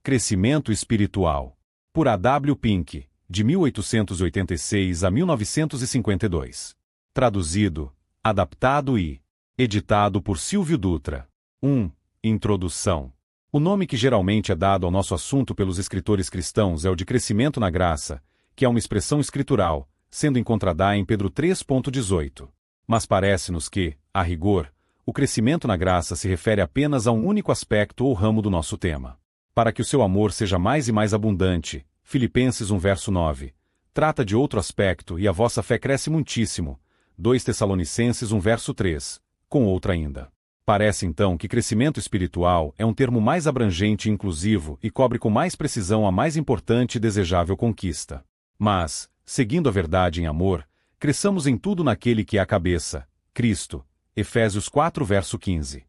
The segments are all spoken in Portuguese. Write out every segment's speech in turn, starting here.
Crescimento Espiritual. Por A. W. Pink, de 1886 a 1952. Traduzido, adaptado e editado por Silvio Dutra. 1. Introdução. O nome que geralmente é dado ao nosso assunto pelos escritores cristãos é o de crescimento na graça, que é uma expressão escritural, sendo encontrada em Pedro 3,18. Mas parece-nos que, a rigor, o crescimento na graça se refere apenas a um único aspecto ou ramo do nosso tema. Para que o seu amor seja mais e mais abundante, Filipenses 1 verso 9, trata de outro aspecto e a vossa fé cresce muitíssimo, 2 Tessalonicenses 1 verso 3, com outra ainda. Parece então que crescimento espiritual é um termo mais abrangente e inclusivo e cobre com mais precisão a mais importante e desejável conquista. Mas, seguindo a verdade em amor, cresçamos em tudo naquele que é a cabeça, Cristo. Efésios 4 verso 15.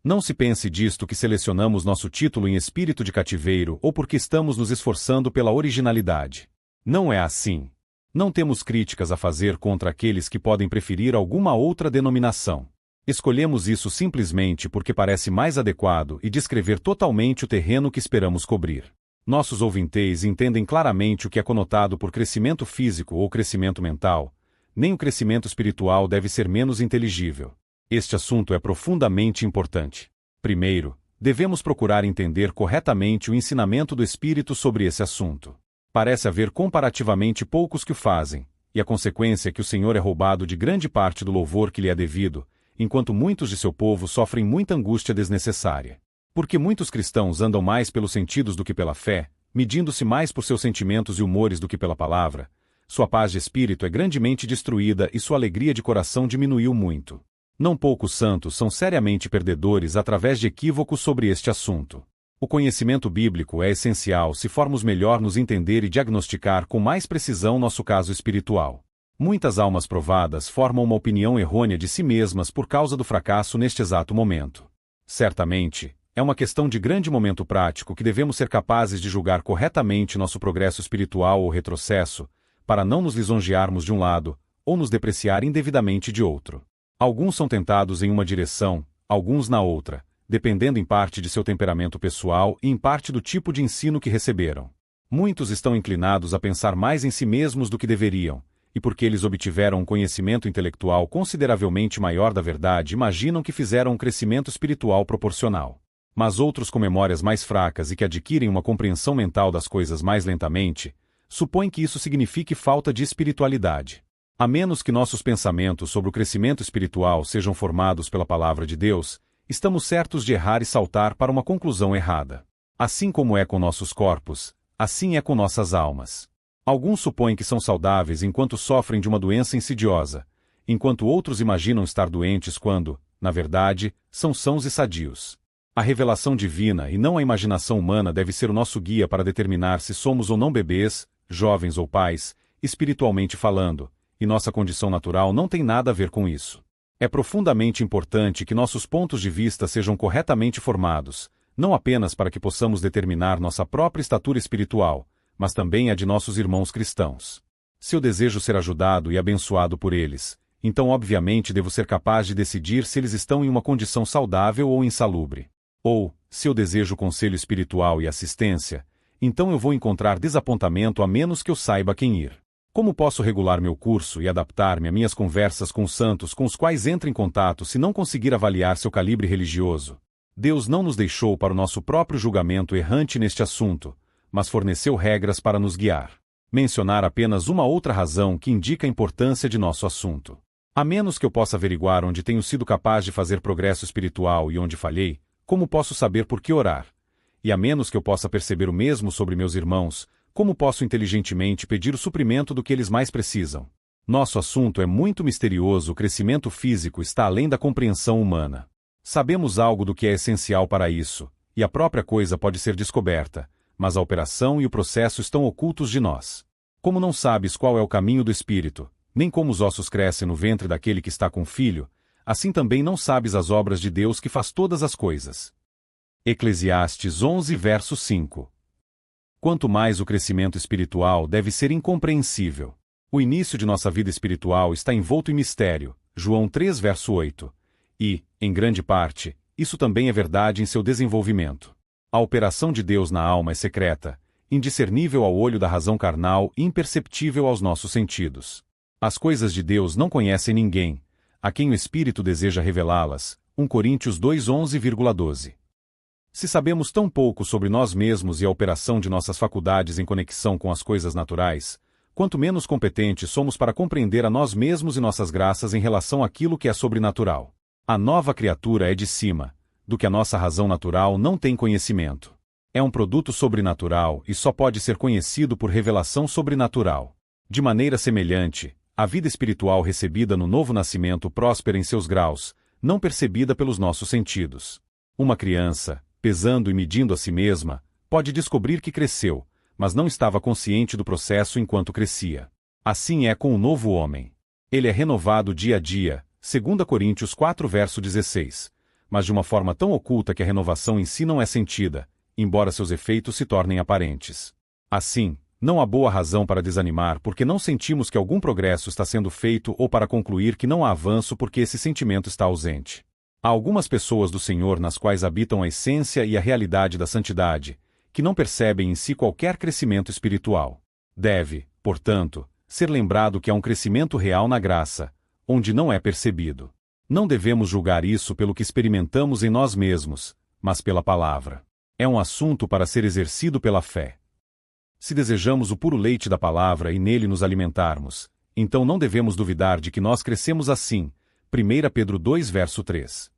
Não se pense disto que selecionamos nosso título em espírito de cativeiro ou porque estamos nos esforçando pela originalidade. Não é assim. Não temos críticas a fazer contra aqueles que podem preferir alguma outra denominação. Escolhemos isso simplesmente porque parece mais adequado e descrever totalmente o terreno que esperamos cobrir. Nossos ouvintes entendem claramente o que é conotado por crescimento físico ou crescimento mental. Nem o crescimento espiritual deve ser menos inteligível. Este assunto é profundamente importante. Primeiro, devemos procurar entender corretamente o ensinamento do Espírito sobre esse assunto. Parece haver comparativamente poucos que o fazem, e a consequência é que o Senhor é roubado de grande parte do louvor que lhe é devido, enquanto muitos de seu povo sofrem muita angústia desnecessária. Porque muitos cristãos andam mais pelos sentidos do que pela fé, medindo-se mais por seus sentimentos e humores do que pela palavra, sua paz de espírito é grandemente destruída e sua alegria de coração diminuiu muito. Não poucos santos são seriamente perdedores através de equívocos sobre este assunto. O conhecimento bíblico é essencial se formos melhor nos entender e diagnosticar com mais precisão nosso caso espiritual. Muitas almas provadas formam uma opinião errônea de si mesmas por causa do fracasso neste exato momento. Certamente, é uma questão de grande momento prático que devemos ser capazes de julgar corretamente nosso progresso espiritual ou retrocesso, para não nos lisonjearmos de um lado, ou nos depreciar indevidamente de outro. Alguns são tentados em uma direção, alguns na outra, dependendo em parte de seu temperamento pessoal e em parte do tipo de ensino que receberam. Muitos estão inclinados a pensar mais em si mesmos do que deveriam, e porque eles obtiveram um conhecimento intelectual consideravelmente maior da verdade, imaginam que fizeram um crescimento espiritual proporcional. Mas outros com memórias mais fracas e que adquirem uma compreensão mental das coisas mais lentamente, supõem que isso signifique falta de espiritualidade. A menos que nossos pensamentos sobre o crescimento espiritual sejam formados pela palavra de Deus, estamos certos de errar e saltar para uma conclusão errada. Assim como é com nossos corpos, assim é com nossas almas. Alguns supõem que são saudáveis enquanto sofrem de uma doença insidiosa, enquanto outros imaginam estar doentes quando, na verdade, são sãos e sadios. A revelação divina e não a imaginação humana deve ser o nosso guia para determinar se somos ou não bebês, jovens ou pais, espiritualmente falando, e nossa condição natural não tem nada a ver com isso. É profundamente importante que nossos pontos de vista sejam corretamente formados, não apenas para que possamos determinar nossa própria estatura espiritual, mas também a de nossos irmãos cristãos. Se eu desejo ser ajudado e abençoado por eles, então obviamente devo ser capaz de decidir se eles estão em uma condição saudável ou insalubre. Ou, se eu desejo conselho espiritual e assistência, então eu vou encontrar desapontamento a menos que eu saiba quem ir. Como posso regular meu curso e adaptar-me a minhas conversas com os santos com os quais entro em contato se não conseguir avaliar seu calibre religioso? Deus não nos deixou para o nosso próprio julgamento errante neste assunto, mas forneceu regras para nos guiar. Mencionar apenas uma outra razão que indica a importância de nosso assunto. A menos que eu possa averiguar onde tenho sido capaz de fazer progresso espiritual e onde falhei, como posso saber por que orar? E a menos que eu possa perceber o mesmo sobre meus irmãos, como posso inteligentemente pedir o suprimento do que eles mais precisam? Nosso assunto é muito misterioso, o crescimento físico está além da compreensão humana. Sabemos algo do que é essencial para isso, e a própria coisa pode ser descoberta, mas a operação e o processo estão ocultos de nós. Como não sabes qual é o caminho do Espírito, nem como os ossos crescem no ventre daquele que está com o filho, assim também não sabes as obras de Deus que faz todas as coisas. Eclesiastes 11 verso 5. Quanto mais o crescimento espiritual deve ser incompreensível. O início de nossa vida espiritual está envolto em mistério, João 3 verso 8. E, em grande parte, isso também é verdade em seu desenvolvimento. A operação de Deus na alma é secreta, indiscernível ao olho da razão carnal e imperceptível aos nossos sentidos. As coisas de Deus não conhecem ninguém, a quem o Espírito deseja revelá-las. 1 Coríntios 2:11-12. Se sabemos tão pouco sobre nós mesmos e a operação de nossas faculdades em conexão com as coisas naturais, quanto menos competentes somos para compreender a nós mesmos e nossas graças em relação àquilo que é sobrenatural. A nova criatura é de cima, do que a nossa razão natural não tem conhecimento. É um produto sobrenatural e só pode ser conhecido por revelação sobrenatural. De maneira semelhante, a vida espiritual recebida no novo nascimento próspera em seus graus, não percebida pelos nossos sentidos. Uma criança, pesando e medindo a si mesma, pode descobrir que cresceu, mas não estava consciente do processo enquanto crescia. Assim é com o novo homem. Ele é renovado dia a dia, 2 Coríntios 4:16, mas de uma forma tão oculta que a renovação em si não é sentida, embora seus efeitos se tornem aparentes. Assim, não há boa razão para desanimar porque não sentimos que algum progresso está sendo feito ou para concluir que não há avanço porque esse sentimento está ausente. Há algumas pessoas do Senhor nas quais habitam a essência e a realidade da santidade, que não percebem em si qualquer crescimento espiritual. Deve, portanto, ser lembrado que há um crescimento real na graça, onde não é percebido. Não devemos julgar isso pelo que experimentamos em nós mesmos, mas pela palavra. É um assunto para ser exercido pela fé. Se desejamos o puro leite da palavra e nele nos alimentarmos, então não devemos duvidar de que nós crescemos assim. 1 Pedro 2:3.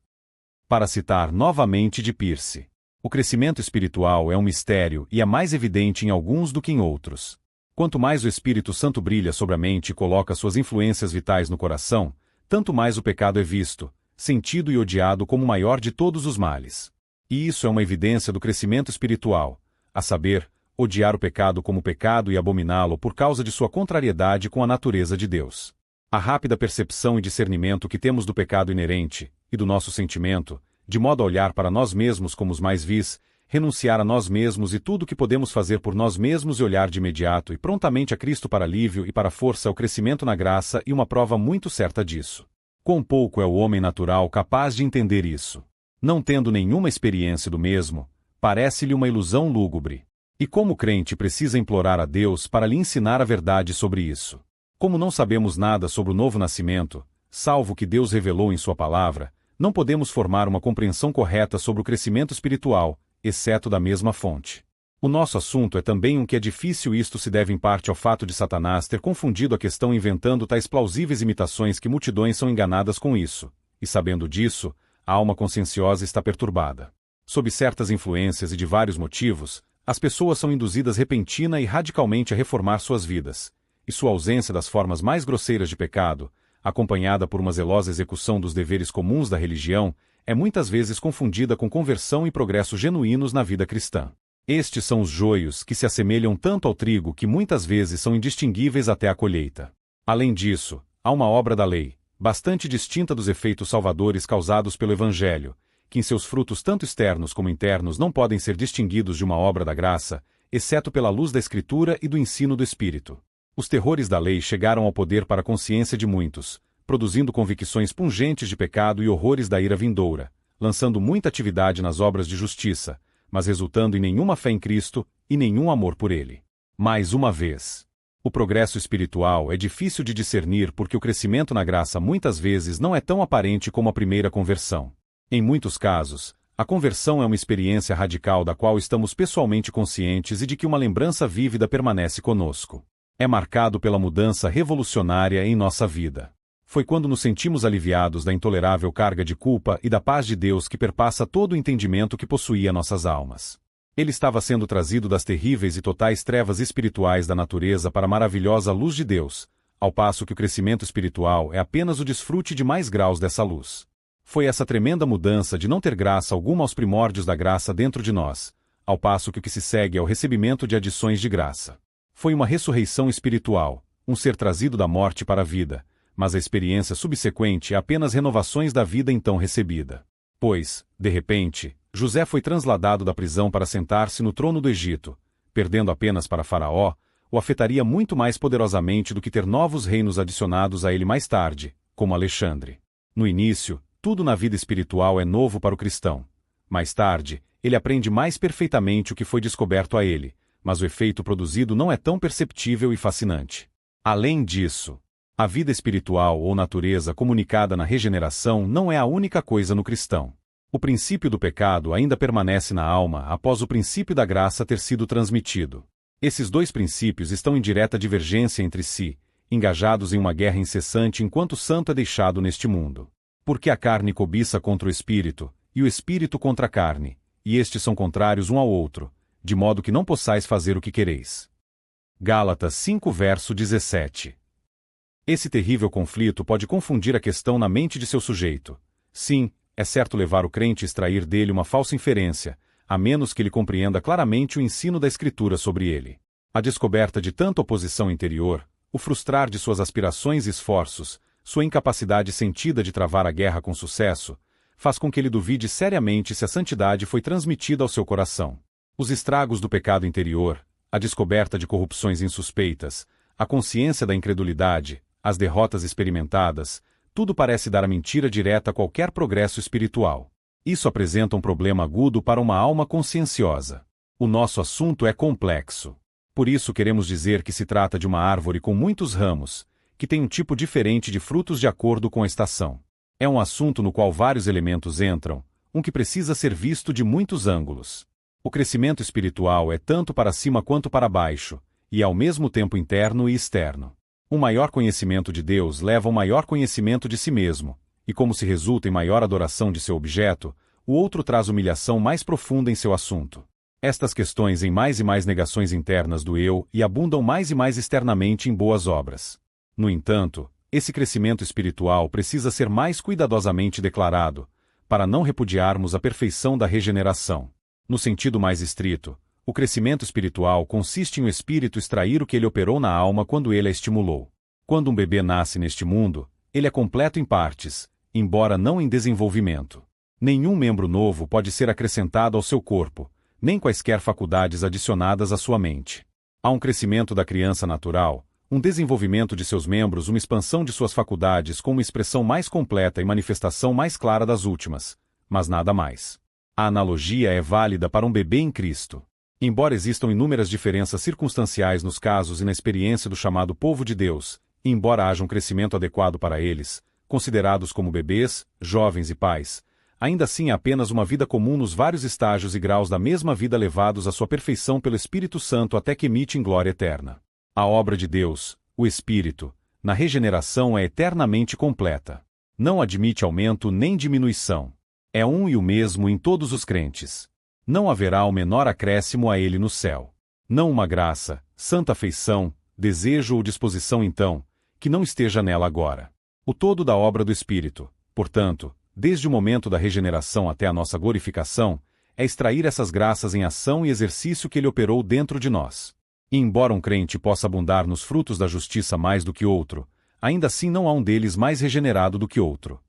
Para citar novamente de Pierce, o crescimento espiritual é um mistério e é mais evidente em alguns do que em outros. Quanto mais o Espírito Santo brilha sobre a mente e coloca suas influências vitais no coração, tanto mais o pecado é visto, sentido e odiado como o maior de todos os males. E isso é uma evidência do crescimento espiritual, a saber, odiar o pecado como pecado e abominá-lo por causa de sua contrariedade com a natureza de Deus. A rápida percepção e discernimento que temos do pecado inerente, e do nosso sentimento, de modo a olhar para nós mesmos como os mais vis, renunciar a nós mesmos e tudo o que podemos fazer por nós mesmos e olhar de imediato e prontamente a Cristo para alívio e para força ao crescimento na graça e uma prova muito certa disso. Quão pouco é o homem natural capaz de entender isso. Não tendo nenhuma experiência do mesmo, parece-lhe uma ilusão lúgubre. E como crente precisa implorar a Deus para lhe ensinar a verdade sobre isso. Como não sabemos nada sobre o novo nascimento, salvo o que Deus revelou em sua palavra, não podemos formar uma compreensão correta sobre o crescimento espiritual, exceto da mesma fonte. O nosso assunto é também um que é difícil e isto se deve em parte ao fato de Satanás ter confundido a questão inventando tais plausíveis imitações que multidões são enganadas com isso, e sabendo disso, a alma conscienciosa está perturbada. Sob certas influências e de vários motivos, as pessoas são induzidas repentina e radicalmente a reformar suas vidas, e sua ausência das formas mais grosseiras de pecado, acompanhada por uma zelosa execução dos deveres comuns da religião, é muitas vezes confundida com conversão e progresso genuínos na vida cristã. Estes são os joios que se assemelham tanto ao trigo que muitas vezes são indistinguíveis até a colheita. Além disso, há uma obra da lei, bastante distinta dos efeitos salvadores causados pelo Evangelho, que em seus frutos tanto externos como internos não podem ser distinguidos de uma obra da graça, exceto pela luz da Escritura e do ensino do Espírito. Os terrores da lei chegaram ao poder para a consciência de muitos, produzindo convicções pungentes de pecado e horrores da ira vindoura, lançando muita atividade nas obras de justiça, mas resultando em nenhuma fé em Cristo e nenhum amor por Ele. Mais uma vez, o progresso espiritual é difícil de discernir porque o crescimento na graça muitas vezes não é tão aparente como a primeira conversão. Em muitos casos, a conversão é uma experiência radical da qual estamos pessoalmente conscientes e de que uma lembrança vívida permanece conosco. É marcado pela mudança revolucionária em nossa vida. Foi quando nos sentimos aliviados da intolerável carga de culpa e da paz de Deus que perpassa todo o entendimento que possuía nossas almas. Ele estava sendo trazido das terríveis e totais trevas espirituais da natureza para a maravilhosa luz de Deus, ao passo que o crescimento espiritual é apenas o desfrute de mais graus dessa luz. Foi essa tremenda mudança de não ter graça alguma aos primórdios da graça dentro de nós, ao passo que o que se segue é o recebimento de adições de graça. Foi uma ressurreição espiritual, um ser trazido da morte para a vida, mas a experiência subsequente é apenas renovações da vida então recebida. Pois, de repente, José foi transladado da prisão para sentar-se no trono do Egito, perdendo apenas para Faraó, o afetaria muito mais poderosamente do que ter novos reinos adicionados a ele mais tarde, como Alexandre. No início, tudo na vida espiritual é novo para o cristão, Mais tarde, ele aprende mais perfeitamente o que foi descoberto a ele, mas o efeito produzido não é tão perceptível e fascinante. Além disso, a vida espiritual ou natureza comunicada na regeneração não é a única coisa no cristão. O princípio do pecado ainda permanece na alma após o princípio da graça ter sido transmitido. Esses dois princípios estão em direta divergência entre si, engajados em uma guerra incessante enquanto o santo é deixado neste mundo. Porque a carne cobiça contra o espírito, e o espírito contra a carne, e estes são contrários um ao outro, de modo que não possais fazer o que quereis. Gálatas 5 verso 17. Esse terrível conflito pode confundir a questão na mente de seu sujeito. Sim, é certo levar o crente a extrair dele uma falsa inferência, a menos que ele compreenda claramente o ensino da Escritura sobre ele. A descoberta de tanta oposição interior, o frustrar de suas aspirações e esforços, sua incapacidade sentida de travar a guerra com sucesso, faz com que ele duvide seriamente se a santidade foi transmitida ao seu coração. Os estragos do pecado interior, a descoberta de corrupções insuspeitas, a consciência da incredulidade, as derrotas experimentadas, tudo parece dar a mentira direta a qualquer progresso espiritual. Isso apresenta um problema agudo para uma alma conscienciosa. O nosso assunto é complexo. Por isso queremos dizer que se trata de uma árvore com muitos ramos, que tem um tipo diferente de frutos de acordo com a estação. É um assunto no qual vários elementos entram, um que precisa ser visto de muitos ângulos. O crescimento espiritual é tanto para cima quanto para baixo, e ao mesmo tempo interno e externo. Um maior conhecimento de Deus leva a um maior conhecimento de si mesmo, e como se resulta em maior adoração de seu objeto, o outro traz humilhação mais profunda em seu assunto. Estas questões em mais e mais negações internas do eu e abundam mais e mais externamente em boas obras. No entanto, esse crescimento espiritual precisa ser mais cuidadosamente declarado, para não repudiarmos a perfeição da regeneração. No sentido mais estrito, o crescimento espiritual consiste em o espírito extrair o que ele operou na alma quando ele a estimulou. Quando um bebê nasce neste mundo, ele é completo em partes, embora não em desenvolvimento. Nenhum membro novo pode ser acrescentado ao seu corpo, nem quaisquer faculdades adicionadas à sua mente. Há um crescimento da criança natural, um desenvolvimento de seus membros, uma expansão de suas faculdades com uma expressão mais completa e manifestação mais clara das últimas, mas nada mais. A analogia é válida para um bebê em Cristo. Embora existam inúmeras diferenças circunstanciais nos casos e na experiência do chamado povo de Deus, e embora haja um crescimento adequado para eles, considerados como bebês, jovens e pais, ainda assim há apenas uma vida comum nos vários estágios e graus da mesma vida levados à sua perfeição pelo Espírito Santo até que emite em glória eterna. A obra de Deus, o Espírito, na regeneração é eternamente completa. Não admite aumento nem diminuição. É um e o mesmo em todos os crentes. Não haverá o menor acréscimo a ele no céu. Não uma graça, santa afeição, desejo ou disposição então, que não esteja nela agora. O todo da obra do Espírito, portanto, desde o momento da regeneração até a nossa glorificação, é extrair essas graças em ação e exercício que ele operou dentro de nós. E embora um crente possa abundar nos frutos da justiça mais do que outro, ainda assim não há um deles mais regenerado do que outro.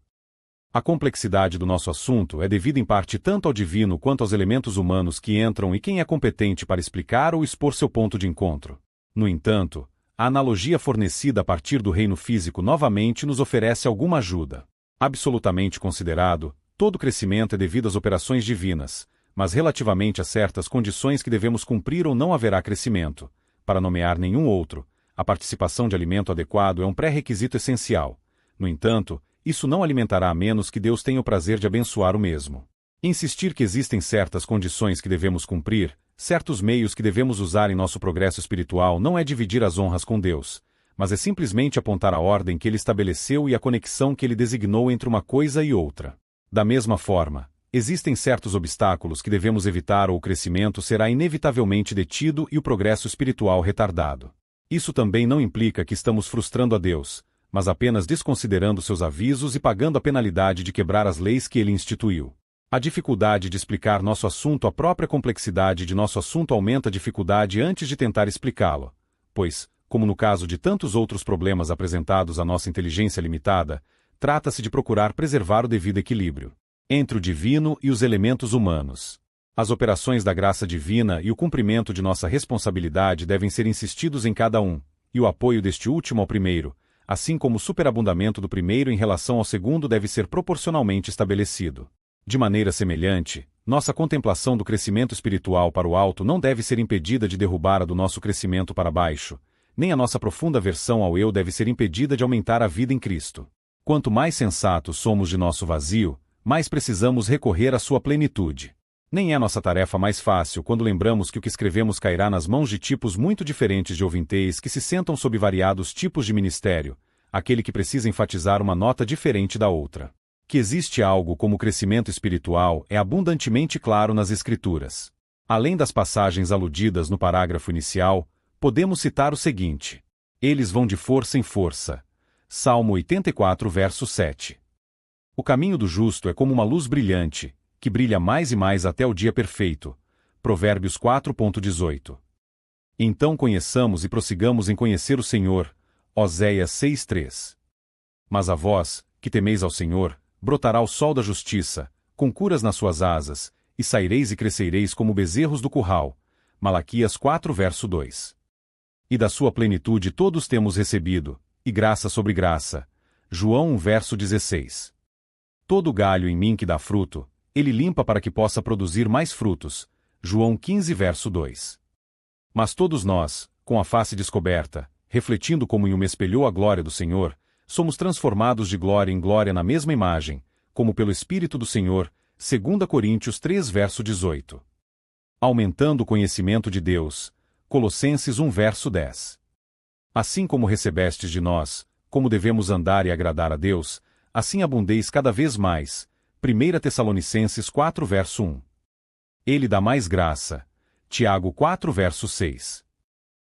A complexidade do nosso assunto é devida em parte tanto ao divino quanto aos elementos humanos que entram e quem é competente para explicar ou expor seu ponto de encontro. No entanto, a analogia fornecida a partir do reino físico novamente nos oferece alguma ajuda. Absolutamente considerado, todo crescimento é devido às operações divinas, mas relativamente a certas condições que devemos cumprir ou não haverá crescimento. Para nomear nenhum outro, a participação de alimento adequado é um pré-requisito essencial. No entanto, isso não alimentará a menos que Deus tenha o prazer de abençoar o mesmo. Insistir que existem certas condições que devemos cumprir, certos meios que devemos usar em nosso progresso espiritual não é dividir as honras com Deus, mas é simplesmente apontar a ordem que ele estabeleceu e a conexão que ele designou entre uma coisa e outra. Da mesma forma, existem certos obstáculos que devemos evitar ou o crescimento será inevitavelmente detido e o progresso espiritual retardado. Isso também não implica que estamos frustrando a Deus, mas apenas desconsiderando seus avisos e pagando a penalidade de quebrar as leis que ele instituiu. A dificuldade de explicar nosso assunto, a própria complexidade de nosso assunto aumenta a dificuldade antes de tentar explicá-lo, pois, como no caso de tantos outros problemas apresentados à nossa inteligência limitada, trata-se de procurar preservar o devido equilíbrio entre o divino e os elementos humanos. As operações da graça divina e o cumprimento de nossa responsabilidade devem ser insistidos em cada um, e o apoio deste último ao primeiro, assim como o superabundamento do primeiro em relação ao segundo deve ser proporcionalmente estabelecido. De maneira semelhante, nossa contemplação do crescimento espiritual para o alto não deve ser impedida de derrubar a do nosso crescimento para baixo, nem a nossa profunda aversão ao eu deve ser impedida de aumentar a vida em Cristo. Quanto mais sensatos somos de nosso vazio, mais precisamos recorrer à sua plenitude. Nem é nossa tarefa mais fácil quando lembramos que o que escrevemos cairá nas mãos de tipos muito diferentes de ouvinteis que se sentam sob variados tipos de ministério, aquele que precisa enfatizar uma nota diferente da outra. Que existe algo como crescimento espiritual é abundantemente claro nas Escrituras. Além das passagens aludidas no parágrafo inicial, podemos citar o seguinte: eles vão de força em força. Salmo 84, verso 7. O caminho do justo é como uma luz brilhante, que brilha mais e mais até o dia perfeito. Provérbios 4.18. Então conheçamos e prossigamos em conhecer o Senhor. Oséias 6.3. Mas a vós, que temeis ao Senhor, brotará o sol da justiça, com curas nas suas asas, e saireis e crescereis como bezerros do curral. Malaquias 4, verso 2. E da sua plenitude todos temos recebido, e graça sobre graça. João 1, verso 16. Todo galho em mim que dá fruto, ele limpa para que possa produzir mais frutos. João 15, verso 2. Mas todos nós, com a face descoberta, refletindo como em uma espelhou a glória do Senhor, somos transformados de glória em glória na mesma imagem, como pelo Espírito do Senhor, 2 Coríntios 3, verso 18. Aumentando o conhecimento de Deus. Colossenses 1, verso 10. Assim como recebestes de nós, como devemos andar e agradar a Deus, assim abundeis cada vez mais. 1 Tessalonicenses 4, verso 1. Ele dá mais graça. Tiago 4, verso 6.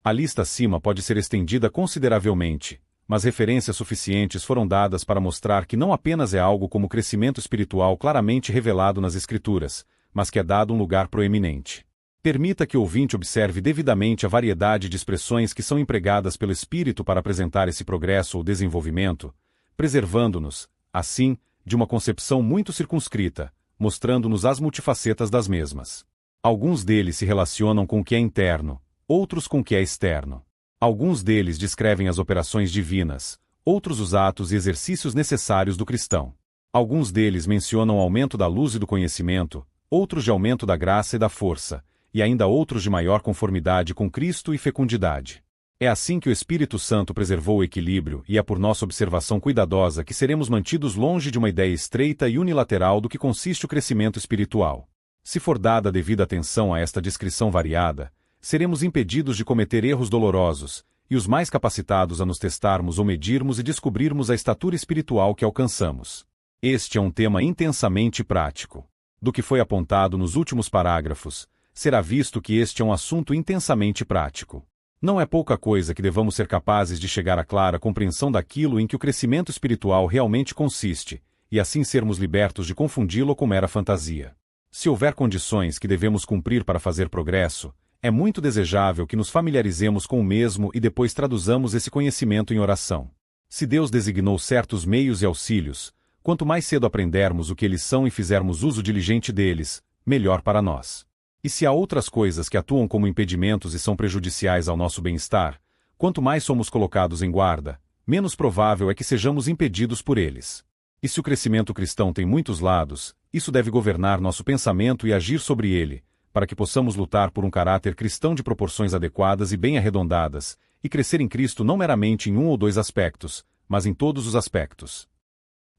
A lista acima pode ser estendida consideravelmente, mas referências suficientes foram dadas para mostrar que não apenas é algo como crescimento espiritual claramente revelado nas Escrituras, mas que é dado um lugar proeminente. Permita que o ouvinte observe devidamente a variedade de expressões que são empregadas pelo Espírito para apresentar esse progresso ou desenvolvimento, preservando-nos, assim, de uma concepção muito circunscrita, mostrando-nos as multifacetas das mesmas. Alguns deles se relacionam com o que é interno, outros com o que é externo. Alguns deles descrevem as operações divinas, outros os atos e exercícios necessários do cristão. Alguns deles mencionam o aumento da luz e do conhecimento, outros de aumento da graça e da força, e ainda outros de maior conformidade com Cristo e fecundidade. É assim que o Espírito Santo preservou o equilíbrio e é por nossa observação cuidadosa que seremos mantidos longe de uma ideia estreita e unilateral do que consiste o crescimento espiritual. Se for dada a devida atenção a esta descrição variada, seremos impedidos de cometer erros dolorosos, e os mais capacitados a nos testarmos ou medirmos e descobrirmos a estatura espiritual que alcançamos. Este é um tema intensamente prático. Do que foi apontado nos últimos parágrafos, será visto que este é um assunto intensamente prático. Não é pouca coisa que devamos ser capazes de chegar à clara compreensão daquilo em que o crescimento espiritual realmente consiste, e assim sermos libertos de confundi-lo com mera fantasia. Se houver condições que devemos cumprir para fazer progresso, é muito desejável que nos familiarizemos com o mesmo e depois traduzamos esse conhecimento em oração. Se Deus designou certos meios e auxílios, quanto mais cedo aprendermos o que eles são e fizermos uso diligente deles, melhor para nós. E se há outras coisas que atuam como impedimentos e são prejudiciais ao nosso bem-estar, quanto mais somos colocados em guarda, menos provável é que sejamos impedidos por eles. E se o crescimento cristão tem muitos lados, isso deve governar nosso pensamento e agir sobre ele, para que possamos lutar por um caráter cristão de proporções adequadas e bem arredondadas, e crescer em Cristo não meramente em um ou dois aspectos, mas em todos os aspectos.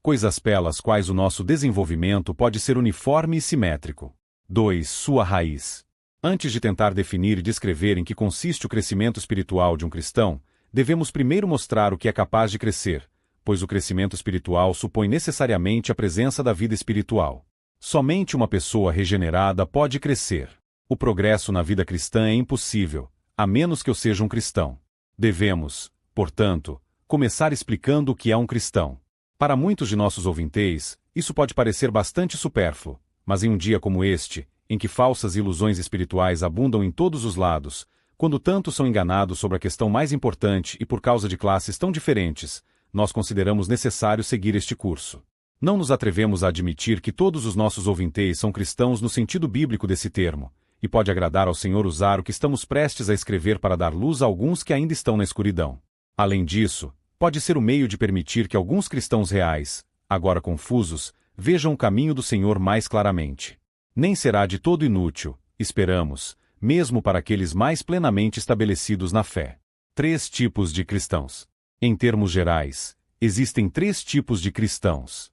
Coisas pelas quais o nosso desenvolvimento pode ser uniforme e simétrico. 2. Sua raiz. Antes de tentar definir e descrever em que consiste o crescimento espiritual de um cristão, devemos primeiro mostrar o que é capaz de crescer, pois o crescimento espiritual supõe necessariamente a presença da vida espiritual. Somente uma pessoa regenerada pode crescer. O progresso na vida cristã é impossível, a menos que eu seja um cristão. Devemos, portanto, começar explicando o que é um cristão. Para muitos de nossos ouvinteis, isso pode parecer bastante supérfluo, mas em um dia como este, em que falsas ilusões espirituais abundam em todos os lados, quando tantos são enganados sobre a questão mais importante e por causa de classes tão diferentes, nós consideramos necessário seguir este curso. Não nos atrevemos a admitir que todos os nossos ouvinteis são cristãos no sentido bíblico desse termo, e pode agradar ao Senhor usar o que estamos prestes a escrever para dar luz a alguns que ainda estão na escuridão. Além disso, pode ser o meio de permitir que alguns cristãos reais, agora confusos, vejam o caminho do Senhor mais claramente. Nem será de todo inútil, esperamos, mesmo para aqueles mais plenamente estabelecidos na fé. 3 tipos de cristãos. Em termos gerais, existem 3 tipos de cristãos.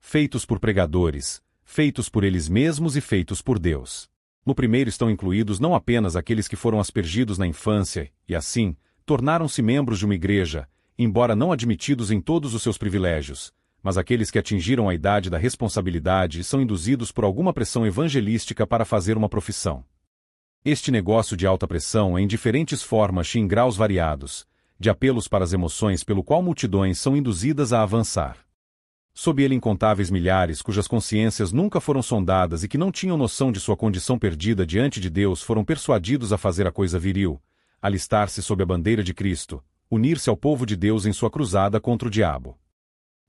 Feitos por pregadores, feitos por eles mesmos e feitos por Deus. No primeiro estão incluídos não apenas aqueles que foram aspergidos na infância e, assim, tornaram-se membros de uma igreja, embora não admitidos em todos os seus privilégios, mas aqueles que atingiram a idade da responsabilidade e são induzidos por alguma pressão evangelística para fazer uma profissão. Este negócio de alta pressão é em diferentes formas e em graus variados, de apelos para as emoções pelo qual multidões são induzidas a avançar. Sob ele incontáveis milhares cujas consciências nunca foram sondadas e que não tinham noção de sua condição perdida diante de Deus foram persuadidos a fazer a coisa viril, alistar-se sob a bandeira de Cristo, unir-se ao povo de Deus em sua cruzada contra o diabo.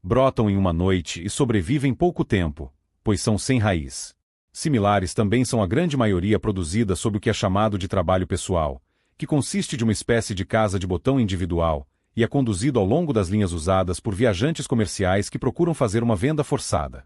Brotam em uma noite e sobrevivem pouco tempo, pois são sem raiz. Similares também são a grande maioria produzida sob o que é chamado de trabalho pessoal, que consiste de uma espécie de casa de botão individual, e é conduzido ao longo das linhas usadas por viajantes comerciais que procuram fazer uma venda forçada.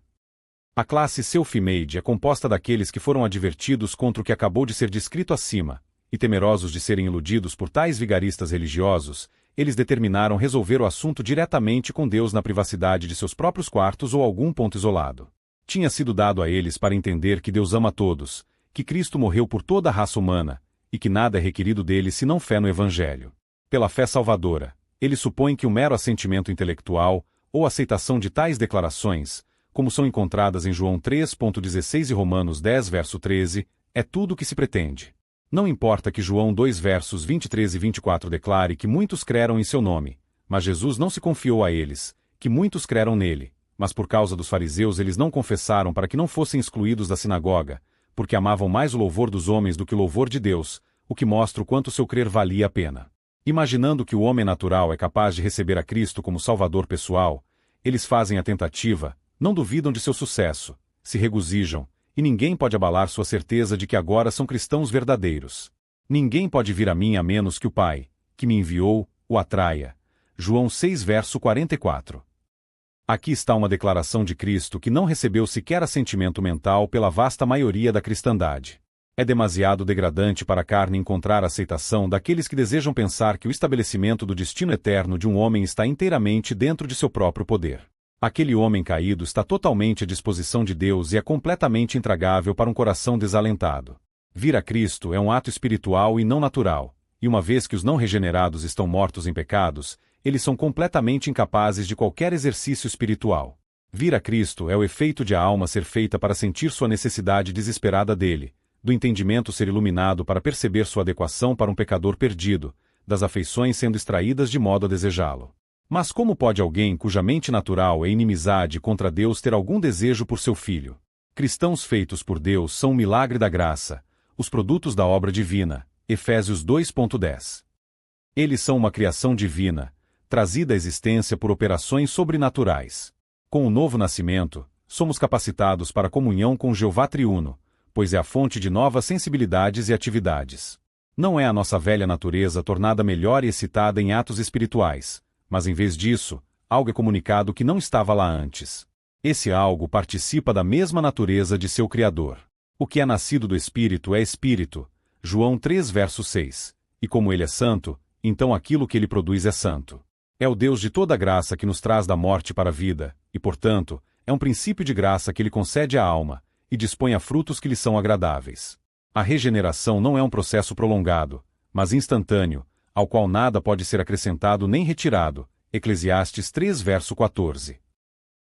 A classe self-made é composta daqueles que foram advertidos contra o que acabou de ser descrito acima, e temerosos de serem iludidos por tais vigaristas religiosos, eles determinaram resolver o assunto diretamente com Deus na privacidade de seus próprios quartos ou algum ponto isolado. Tinha sido dado a eles para entender que Deus ama a todos, que Cristo morreu por toda a raça humana, e que nada é requerido deles senão fé no Evangelho. Pela fé salvadora, eles supõem que o mero assentimento intelectual, ou aceitação de tais declarações, como são encontradas em João 3,16 e Romanos 10, verso 13, é tudo o que se pretende. Não importa que João 2 versos 23 e 24 declare que muitos creram em seu nome, mas Jesus não se confiou a eles, que muitos creram nele, mas por causa dos fariseus eles não confessaram para que não fossem excluídos da sinagoga, porque amavam mais o louvor dos homens do que o louvor de Deus, o que mostra o quanto seu crer valia a pena. Imaginando que o homem natural é capaz de receber a Cristo como Salvador pessoal, eles fazem a tentativa, não duvidam de seu sucesso, se regozijam, e ninguém pode abalar sua certeza de que agora são cristãos verdadeiros. Ninguém pode vir a mim a menos que o Pai, que me enviou, o atraia. João 6 verso 44. Aqui está uma declaração de Cristo que não recebeu sequer assentimento mental pela vasta maioria da cristandade. É demasiado degradante para a carne encontrar a aceitação daqueles que desejam pensar que o estabelecimento do destino eterno de um homem está inteiramente dentro de seu próprio poder. Aquele homem caído está totalmente à disposição de Deus e é completamente intragável para um coração desalentado. Vir a Cristo é um ato espiritual e não natural, e uma vez que os não regenerados estão mortos em pecados, eles são completamente incapazes de qualquer exercício espiritual. Vir a Cristo é o efeito de a alma ser feita para sentir sua necessidade desesperada dele, do entendimento ser iluminado para perceber sua adequação para um pecador perdido, das afeições sendo extraídas de modo a desejá-lo. Mas como pode alguém cuja mente natural é inimizade contra Deus ter algum desejo por seu filho? Cristãos feitos por Deus são um milagre da graça, os produtos da obra divina, Efésios 2.10. Eles são uma criação divina, trazida à existência por operações sobrenaturais. Com o novo nascimento, somos capacitados para a comunhão com Jeová Triuno, pois é a fonte de novas sensibilidades e atividades. Não é a nossa velha natureza tornada melhor e excitada em atos espirituais, mas em vez disso, algo é comunicado que não estava lá antes. Esse algo participa da mesma natureza de seu Criador. O que é nascido do Espírito é Espírito, João 3 verso 6, e como ele é santo, então aquilo que ele produz é santo. É o Deus de toda graça que nos traz da morte para a vida, e portanto, é um princípio de graça que ele concede à alma, e dispõe a frutos que lhe são agradáveis. A regeneração não é um processo prolongado, mas instantâneo, ao qual nada pode ser acrescentado nem retirado, Eclesiastes 3 verso 14.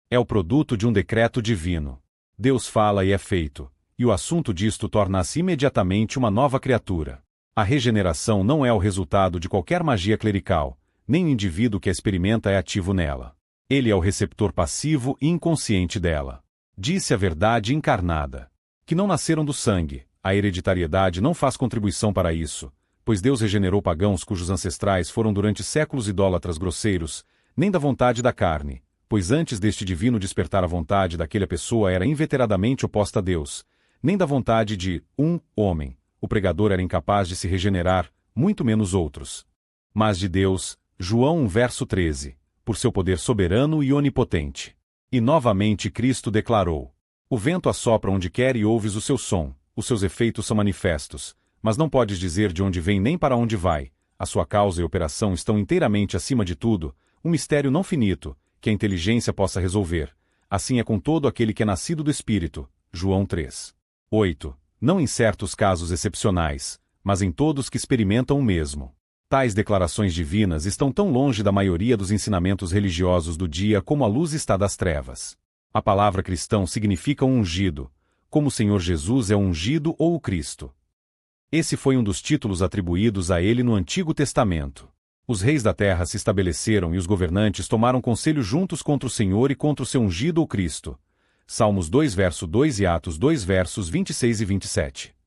É o produto de um decreto divino. Deus fala e é feito, e o assunto disto torna-se imediatamente uma nova criatura. A regeneração não é o resultado de qualquer magia clerical, nem o indivíduo que a experimenta é ativo nela. Ele é o receptor passivo e inconsciente dela. Disse a verdade encarnada. Que não nasceram do sangue, a hereditariedade não faz contribuição para isso, pois Deus regenerou pagãos cujos ancestrais foram durante séculos idólatras grosseiros, nem da vontade da carne, pois antes deste divino despertar a vontade daquela pessoa era inveteradamente oposta a Deus, nem da vontade de um homem, o pregador era incapaz de se regenerar, muito menos outros. Mas de Deus, João 1 verso 13, por seu poder soberano e onipotente. E novamente Cristo declarou: o vento assopra onde quer e ouves o seu som, os seus efeitos são manifestos, mas não podes dizer de onde vem nem para onde vai, a sua causa e operação estão inteiramente acima de tudo, um mistério não finito, que a inteligência possa resolver. Assim é com todo aquele que é nascido do Espírito. João 3. 8. Não em certos casos excepcionais, mas em todos que experimentam o mesmo. Tais declarações divinas estão tão longe da maioria dos ensinamentos religiosos do dia como a luz está das trevas. A palavra cristão significa um ungido, como o Senhor Jesus é o ungido ou o Cristo. Esse foi um dos títulos atribuídos a ele no Antigo Testamento. Os reis da terra se estabeleceram e os governantes tomaram conselho juntos contra o Senhor e contra o seu ungido ou Cristo. Salmos 2 verso 2 e Atos 2 versos 26 e 27.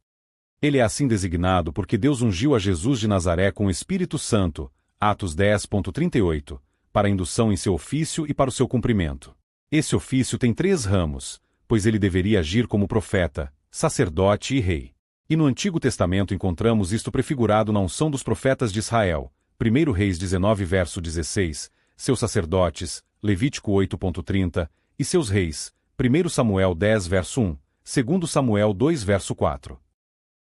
Ele é assim designado porque Deus ungiu a Jesus de Nazaré com o Espírito Santo, Atos 10.38, para a indução em seu ofício e para o seu cumprimento. Esse ofício tem 3 ramos, pois ele deveria agir como profeta, sacerdote e rei. E no Antigo Testamento encontramos isto prefigurado na unção dos profetas de Israel, 1 Reis 19 verso 16, seus sacerdotes, Levítico 8.30, e seus reis, 1 Samuel 10 verso 1, 2 Samuel 2 verso 4.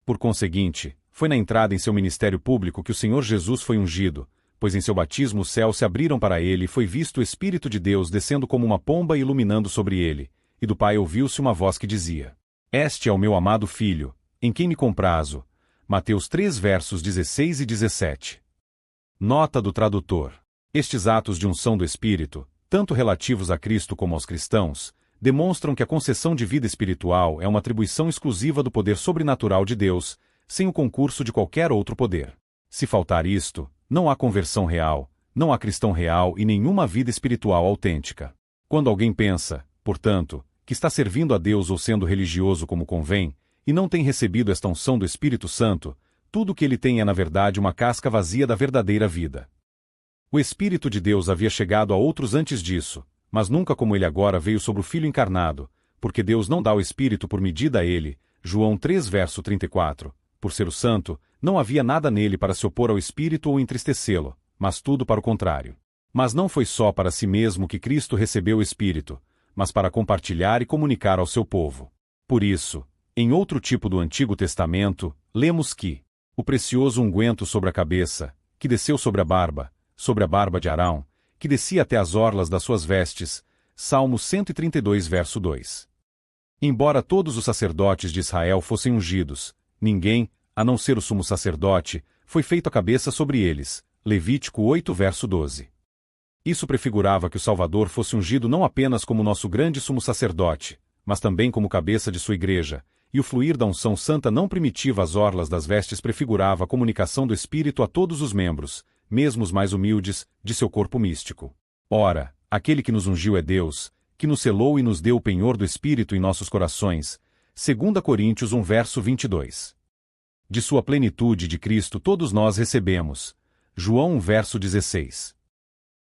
Por conseguinte, foi na entrada em seu ministério público que o Senhor Jesus foi ungido, pois em seu batismo os céus se abriram para ele e foi visto o Espírito de Deus descendo como uma pomba e iluminando sobre ele, e do Pai ouviu-se uma voz que dizia: Este é o meu amado Filho, em quem me comprazo. Mateus 3 versos 16 e 17. Nota do tradutor. Estes atos de unção do Espírito, tanto relativos a Cristo como aos cristãos, demonstram que a concessão de vida espiritual é uma atribuição exclusiva do poder sobrenatural de Deus, sem o concurso de qualquer outro poder. Se faltar isto, não há conversão real, não há cristão real e nenhuma vida espiritual autêntica. Quando alguém pensa, portanto, que está servindo a Deus ou sendo religioso como convém, e não tem recebido esta unção do Espírito Santo, tudo o que ele tem é na verdade uma casca vazia da verdadeira vida. O Espírito de Deus havia chegado a outros antes disso, mas nunca como ele agora veio sobre o Filho encarnado, porque Deus não dá o Espírito por medida a ele, João 3 verso 34, por ser o Santo, não havia nada nele para se opor ao Espírito ou entristecê-lo, mas tudo para o contrário. Mas não foi só para si mesmo que Cristo recebeu o Espírito, mas para compartilhar e comunicar ao seu povo. Por isso, em outro tipo do Antigo Testamento, lemos que o precioso unguento sobre a cabeça, que desceu sobre a barba de Arão, que descia até as orlas das suas vestes, Salmo 132 verso 2. Embora todos os sacerdotes de Israel fossem ungidos, ninguém, a não ser o sumo sacerdote, foi feito a cabeça sobre eles, Levítico 8 verso 12. Isso prefigurava que o Salvador fosse ungido não apenas como nosso grande sumo sacerdote, mas também como cabeça de sua igreja, e o fluir da unção santa não primitiva às orlas das vestes prefigurava a comunicação do Espírito a todos os membros, mesmo os mais humildes, de seu corpo místico. Ora, aquele que nos ungiu é Deus, que nos selou e nos deu o penhor do Espírito em nossos corações. 2 Coríntios 1 verso 22. De sua plenitude de Cristo todos nós recebemos. João 1 verso 16.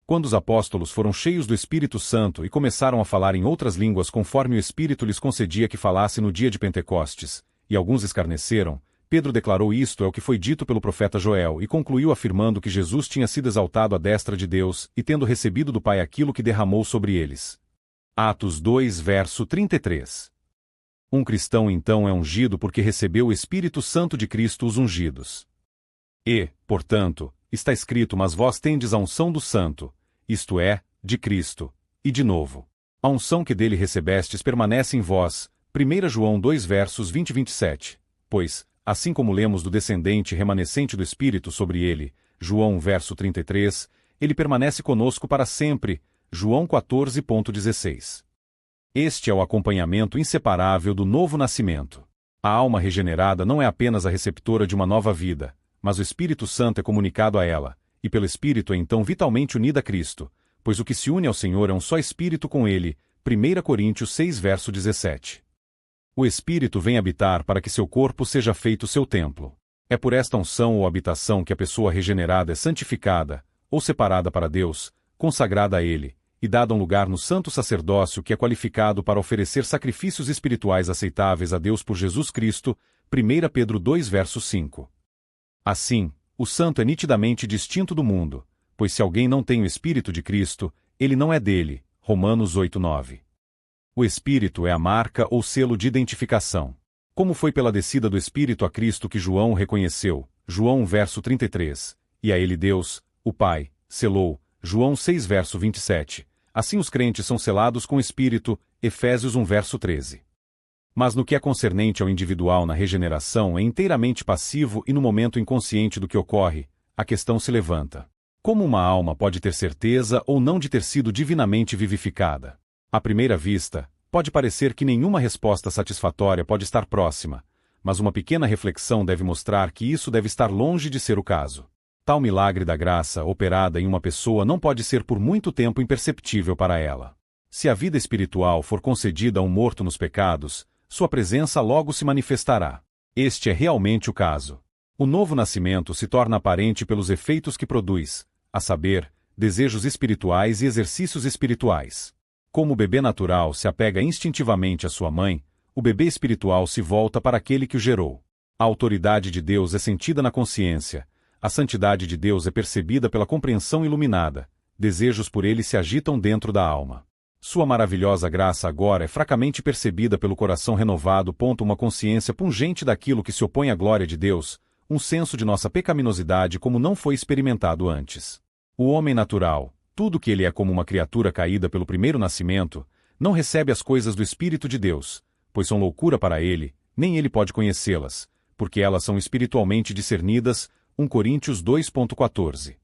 Quando os apóstolos foram cheios do Espírito Santo e começaram a falar em outras línguas conforme o Espírito lhes concedia que falasse no dia de Pentecostes, e alguns escarneceram, Pedro declarou isto é o que foi dito pelo profeta Joel e concluiu afirmando que Jesus tinha sido exaltado à destra de Deus e tendo recebido do Pai aquilo que derramou sobre eles. Atos 2 verso 33. Um cristão então é ungido porque recebeu o Espírito Santo de Cristo os ungidos. E, portanto, está escrito: mas vós tendes a unção do Santo, isto é, de Cristo, e de novo. A unção que dele recebestes permanece em vós, 1 João 2 versos 20 e 27, pois, assim como lemos do descendente remanescente do Espírito sobre ele, João verso 33, ele permanece conosco para sempre, João 14.16. Este é o acompanhamento inseparável do novo nascimento. A alma regenerada não é apenas a receptora de uma nova vida, mas o Espírito Santo é comunicado a ela, e pelo Espírito é então vitalmente unida a Cristo, pois o que se une ao Senhor é um só Espírito com ele, 1 Coríntios 6 verso 17. O Espírito vem habitar para que seu corpo seja feito seu templo. É por esta unção ou habitação que a pessoa regenerada é santificada, ou separada para Deus, consagrada a Ele, e dada um lugar no santo sacerdócio que é qualificado para oferecer sacrifícios espirituais aceitáveis a Deus por Jesus Cristo, 1 Pedro 2 verso 5. Assim, o santo é nitidamente distinto do mundo, pois se alguém não tem o Espírito de Cristo, ele não é dele, Romanos 8:9. O Espírito é a marca ou selo de identificação. Como foi pela descida do Espírito a Cristo que João o reconheceu, João 1 verso 33, e a ele Deus, o Pai, selou, João 6 verso 27. Assim os crentes são selados com o Espírito, Efésios 1 verso 13. Mas no que é concernente ao individual na regeneração é inteiramente passivo e no momento inconsciente do que ocorre, a questão se levanta. Como uma alma pode ter certeza ou não de ter sido divinamente vivificada? À primeira vista, pode parecer que nenhuma resposta satisfatória pode estar próxima, mas uma pequena reflexão deve mostrar que isso deve estar longe de ser o caso. Tal milagre da graça operada em uma pessoa não pode ser por muito tempo imperceptível para ela. Se a vida espiritual for concedida a um morto nos pecados, sua presença logo se manifestará. Este é realmente o caso. O novo nascimento se torna aparente pelos efeitos que produz, a saber, desejos espirituais e exercícios espirituais. Como o bebê natural se apega instintivamente à sua mãe, o bebê espiritual se volta para aquele que o gerou. A autoridade de Deus é sentida na consciência, a santidade de Deus é percebida pela compreensão iluminada, desejos por ele se agitam dentro da alma. Sua maravilhosa graça agora é fracamente percebida pelo coração renovado. Uma consciência pungente daquilo que se opõe à glória de Deus, um senso de nossa pecaminosidade como não foi experimentado antes. O homem natural, tudo que ele é como uma criatura caída pelo primeiro nascimento, não recebe as coisas do Espírito de Deus, pois são loucura para ele, nem ele pode conhecê-las, porque elas são espiritualmente discernidas. 1 Coríntios 2:14.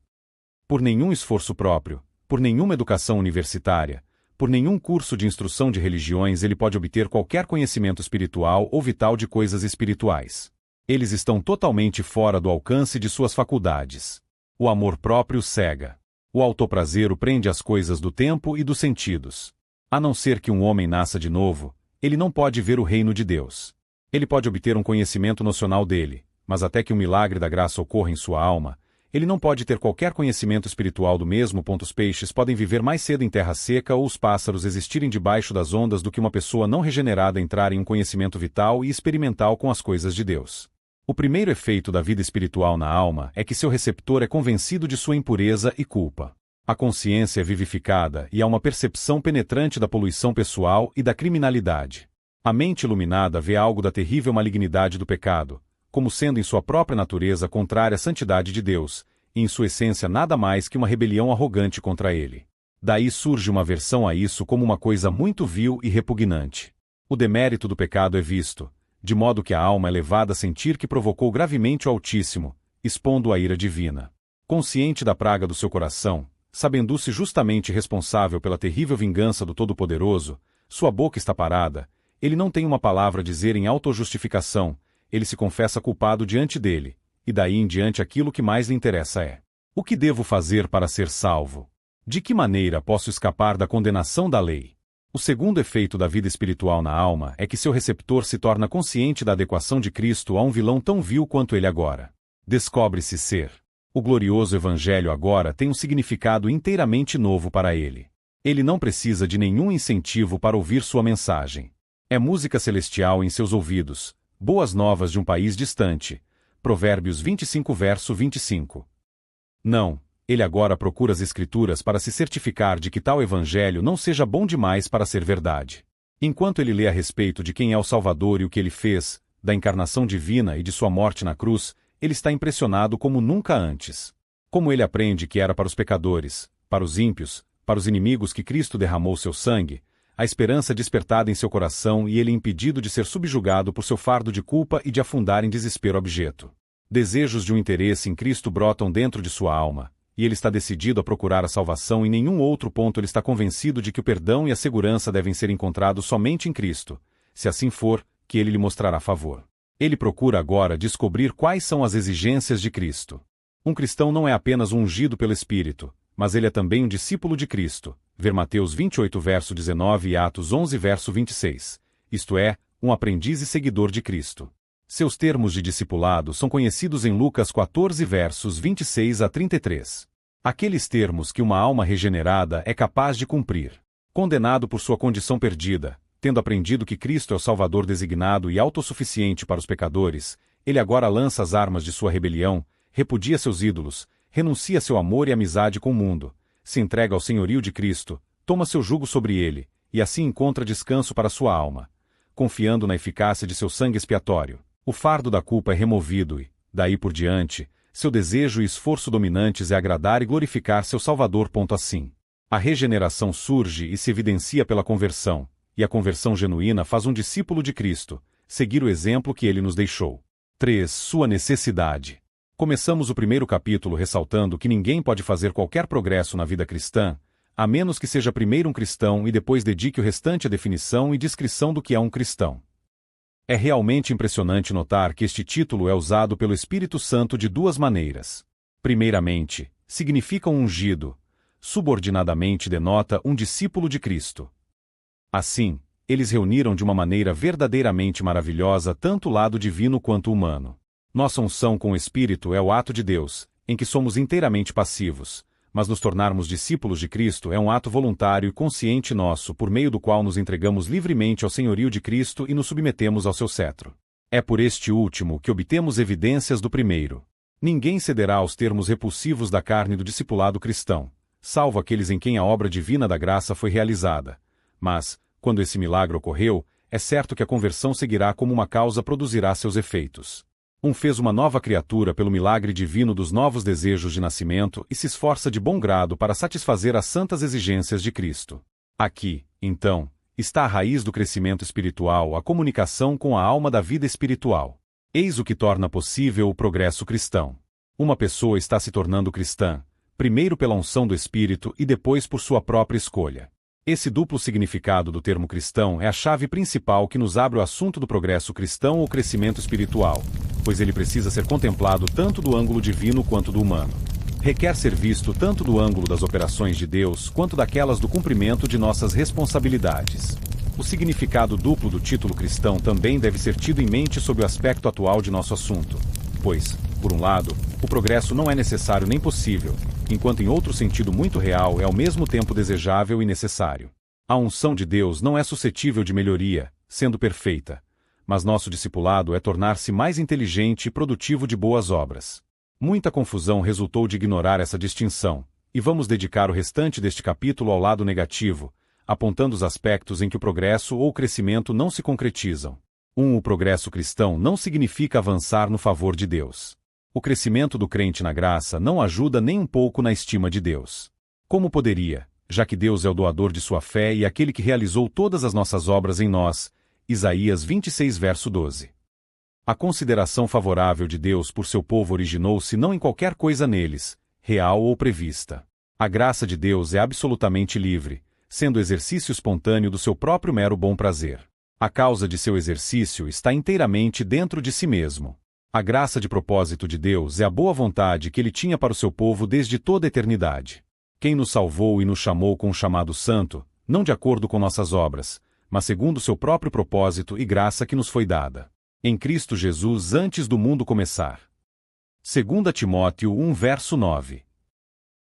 Por nenhum esforço próprio, por nenhuma educação universitária, por nenhum curso de instrução de religiões ele pode obter qualquer conhecimento espiritual ou vital de coisas espirituais. Eles estão totalmente fora do alcance de suas faculdades. O amor próprio cega. O autoprazer o prende às coisas do tempo e dos sentidos. A não ser que um homem nasça de novo, ele não pode ver o reino de Deus. Ele pode obter um conhecimento nocional dele, mas até que o milagre da graça ocorra em sua alma, ele não pode ter qualquer conhecimento espiritual do mesmo. Os peixes podem viver mais cedo em terra seca ou os pássaros existirem debaixo das ondas do que uma pessoa não regenerada entrar em um conhecimento vital e experimental com as coisas de Deus. O primeiro efeito da vida espiritual na alma é que seu receptor é convencido de sua impureza e culpa. A consciência é vivificada e há uma percepção penetrante da poluição pessoal e da criminalidade. A mente iluminada vê algo da terrível malignidade do pecado, como sendo em sua própria natureza contrária à santidade de Deus, e em sua essência nada mais que uma rebelião arrogante contra ele. Daí surge uma aversão a isso como uma coisa muito vil e repugnante. O demérito do pecado é visto, de modo que a alma é levada a sentir que provocou gravemente o Altíssimo, expondo a ira divina. Consciente da praga do seu coração, sabendo-se justamente responsável pela terrível vingança do Todo-Poderoso, sua boca está parada, ele não tem uma palavra a dizer em autojustificação, ele se confessa culpado diante dele, e daí em diante aquilo que mais lhe interessa é: o que devo fazer para ser salvo? De que maneira posso escapar da condenação da lei? O segundo efeito da vida espiritual na alma é que seu receptor se torna consciente da adequação de Cristo a um vilão tão vil quanto ele agora. Descobre-se ser. O glorioso Evangelho agora tem um significado inteiramente novo para ele. Ele não precisa de nenhum incentivo para ouvir sua mensagem. É música celestial em seus ouvidos, boas novas de um país distante. Provérbios 25 verso 25. Não, ele agora procura as Escrituras para se certificar de que tal evangelho não seja bom demais para ser verdade. Enquanto ele lê a respeito de quem é o Salvador e o que ele fez, da encarnação divina e de sua morte na cruz, ele está impressionado como nunca antes. Como ele aprende que era para os pecadores, para os ímpios, para os inimigos que Cristo derramou seu sangue, a esperança despertada em seu coração e ele impedido de ser subjugado por seu fardo de culpa e de afundar em desespero abjeto. Desejos de um interesse em Cristo brotam dentro de sua alma, e ele está decidido a procurar a salvação. Em nenhum outro ponto ele está convencido de que o perdão e a segurança devem ser encontrados somente em Cristo. Se assim for, que ele lhe mostrará favor. Ele procura agora descobrir quais são as exigências de Cristo. Um cristão não é apenas um ungido pelo Espírito, mas ele é também um discípulo de Cristo. Ver Mateus 28 verso 19 e Atos 11 verso 26. Isto é, um aprendiz e seguidor de Cristo. Seus termos de discipulado são conhecidos em Lucas 14 versos 26 a 33. Aqueles termos que uma alma regenerada é capaz de cumprir. Condenado por sua condição perdida, tendo aprendido que Cristo é o Salvador designado e autossuficiente para os pecadores, ele agora lança as armas de sua rebelião, repudia seus ídolos, renuncia seu amor e amizade com o mundo, se entrega ao senhorio de Cristo, toma seu jugo sobre ele, e assim encontra descanso para sua alma. Confiando na eficácia de seu sangue expiatório, o fardo da culpa é removido e, daí por diante, seu desejo e esforço dominantes é agradar e glorificar seu Salvador. Assim, a regeneração surge e se evidencia pela conversão, e a conversão genuína faz um discípulo de Cristo seguir o exemplo que ele nos deixou. 3. Sua necessidade. Começamos o primeiro capítulo ressaltando que ninguém pode fazer qualquer progresso na vida cristã, a menos que seja primeiro um cristão e depois dedique o restante à definição e descrição do que é um cristão. É realmente impressionante notar que este título é usado pelo Espírito Santo de duas maneiras. Primeiramente, significa um ungido, subordinadamente denota um discípulo de Cristo. Assim, eles reuniram de uma maneira verdadeiramente maravilhosa tanto o lado divino quanto o humano. Nossa unção com o Espírito é o ato de Deus, em que somos inteiramente passivos, mas nos tornarmos discípulos de Cristo é um ato voluntário e consciente nosso por meio do qual nos entregamos livremente ao senhorio de Cristo e nos submetemos ao seu cetro. É por este último que obtemos evidências do primeiro. Ninguém cederá aos termos repulsivos da carne do discipulado cristão, salvo aqueles em quem a obra divina da graça foi realizada. Mas, quando esse milagre ocorreu, é certo que a conversão seguirá como uma causa produzirá seus efeitos. Um fez uma nova criatura pelo milagre divino dos novos desejos de nascimento e se esforça de bom grado para satisfazer as santas exigências de Cristo. Aqui, então, está a raiz do crescimento espiritual, a comunicação com a alma da vida espiritual. Eis o que torna possível o progresso cristão. Uma pessoa está se tornando cristã, primeiro pela unção do Espírito e depois por sua própria escolha. Esse duplo significado do termo cristão é a chave principal que nos abre o assunto do progresso cristão ou crescimento espiritual, pois ele precisa ser contemplado tanto do ângulo divino quanto do humano. Requer ser visto tanto do ângulo das operações de Deus quanto daquelas do cumprimento de nossas responsabilidades. O significado duplo do título cristão também deve ser tido em mente sob o aspecto atual de nosso assunto, pois, por um lado, o progresso não é necessário nem possível, enquanto em outro sentido muito real é ao mesmo tempo desejável e necessário. A unção de Deus não é suscetível de melhoria, sendo perfeita, mas nosso discipulado é tornar-se mais inteligente e produtivo de boas obras. Muita confusão resultou de ignorar essa distinção, e vamos dedicar o restante deste capítulo ao lado negativo, apontando os aspectos em que o progresso ou o crescimento não se concretizam. O progresso cristão não significa avançar no favor de Deus. O crescimento do crente na graça não ajuda nem um pouco na estima de Deus. Como poderia, já que Deus é o doador de sua fé e aquele que realizou todas as nossas obras em nós? Isaías 26 verso 12. A consideração favorável de Deus por seu povo originou-se não em qualquer coisa neles, real ou prevista. A graça de Deus é absolutamente livre, sendo exercício espontâneo do seu próprio mero bom prazer. A causa de seu exercício está inteiramente dentro de si mesmo. A graça de propósito de Deus é a boa vontade que Ele tinha para o seu povo desde toda a eternidade. Quem nos salvou e nos chamou com um chamado santo, não de acordo com nossas obras, mas segundo o seu próprio propósito e graça que nos foi dada. Em Cristo Jesus antes do mundo começar. 2 Timóteo 1 verso 9.